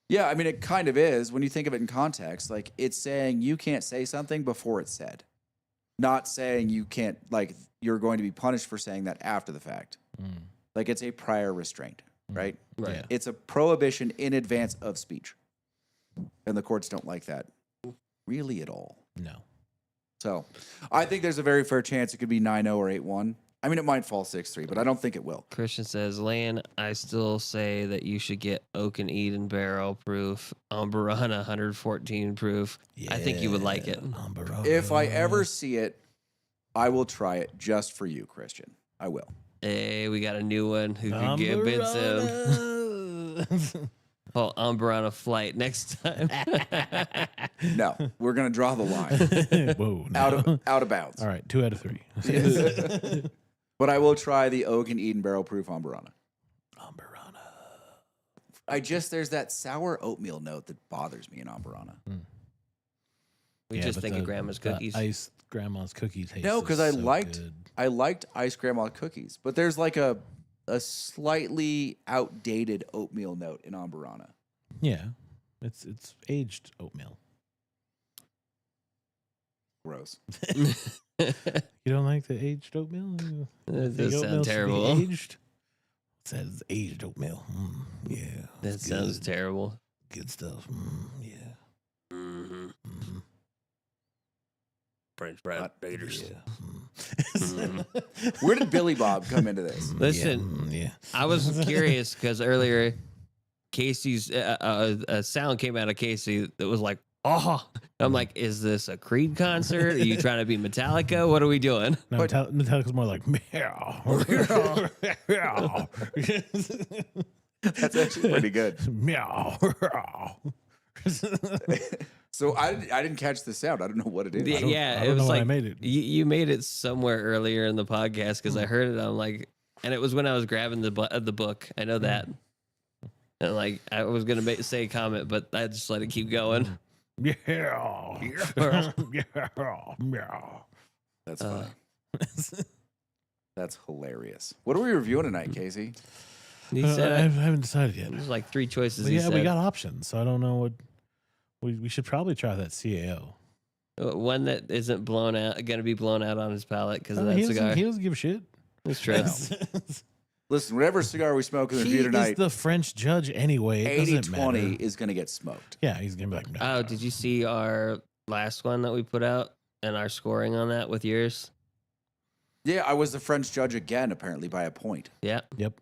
Yeah, I mean, it kind of is when you think of it in context. Like, it's saying you can't say something before it's said, not saying you can't, like, you're going to be punished for saying that after the fact. Like, it's a prior restraint, right? Right. Yeah. It's a prohibition in advance of speech. And the courts don't like that really at all. No. So I think there's a very fair chance it could be 9-0 or 8-1. I mean, it might fall 6-3, but I don't think it will. Christian says, Lan, I still say that you should get Oak and Eden barrel proof, Umbrana 114 proof. I think you would like it. If I ever see it, I will try it just for you, Christian. I will. Hey, we got a new one who can convince him. Oh, Umbrana flight next time. No, we're going to draw the line. Whoa. No. Out of bounds. All right. 2 out of 3. But I will try the Oak and Eden barrel proof Umbrana. There's that sour oatmeal note that bothers me in Umbrana. We just think of Grandma's cookies. Ice Grandma's cookie taste. No, because I good. liked Ice Grandma cookies, but there's like a slightly outdated oatmeal note in Umbrana. Yeah. It's aged oatmeal. Gross. You don't like the aged oatmeal? That The does oatmeal sound should be terrible. Aged? It says aged oatmeal. Yeah. That it's sounds good. terrible. Good stuff. Yeah. French fried taters. Yeah. Where did Billy Bob come into this? Listen, Yeah. I was curious because earlier Casey's a sound came out of Casey that was like, oh. I'm like, is this a Creed concert? Are you trying to be Metallica? What are we doing? No, But- Metallica's more like meow. Meow. That's actually pretty good. Meow. So I didn't catch the sound. I don't know what it is. Yeah, I it don't know was when I like made it. You made it somewhere earlier in the podcast because I heard it. I'm like, and it was when I was grabbing the book. I know that, and like I was gonna say a comment, but I just let it keep going. Meow. Meow. That's funny. That's hilarious. What are we reviewing tonight, Casey? He I said haven't decided yet. there's like 3 choices. But He yeah, said. we got options, so I don't know what. We should probably try that CAO. One that isn't blown out, going to be blown out on his palate because of that he cigar. doesn't give a shit. It's true. Listen, whatever cigar we smoke in the He review is tonight, the French judge anyway. It 80-20 doesn't matter. is going to get smoked. Yeah, he's gonna be like, nah. Oh, did you see our last one that we put out and our scoring on that with yours? Yeah, I was the French judge again, apparently, by a point. Yeah, Yep.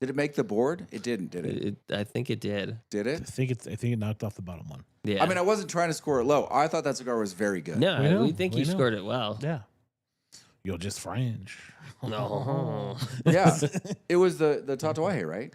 Did it make the board? It didn't, did it? I think it did. Did I it? think it knocked off the bottom one. Yeah. I mean, I wasn't trying to score it low. I thought that cigar was very good. no, We know, we think we you know. scored it well. Yeah. You're just French. No. Yeah. It was the Tatuaje, right?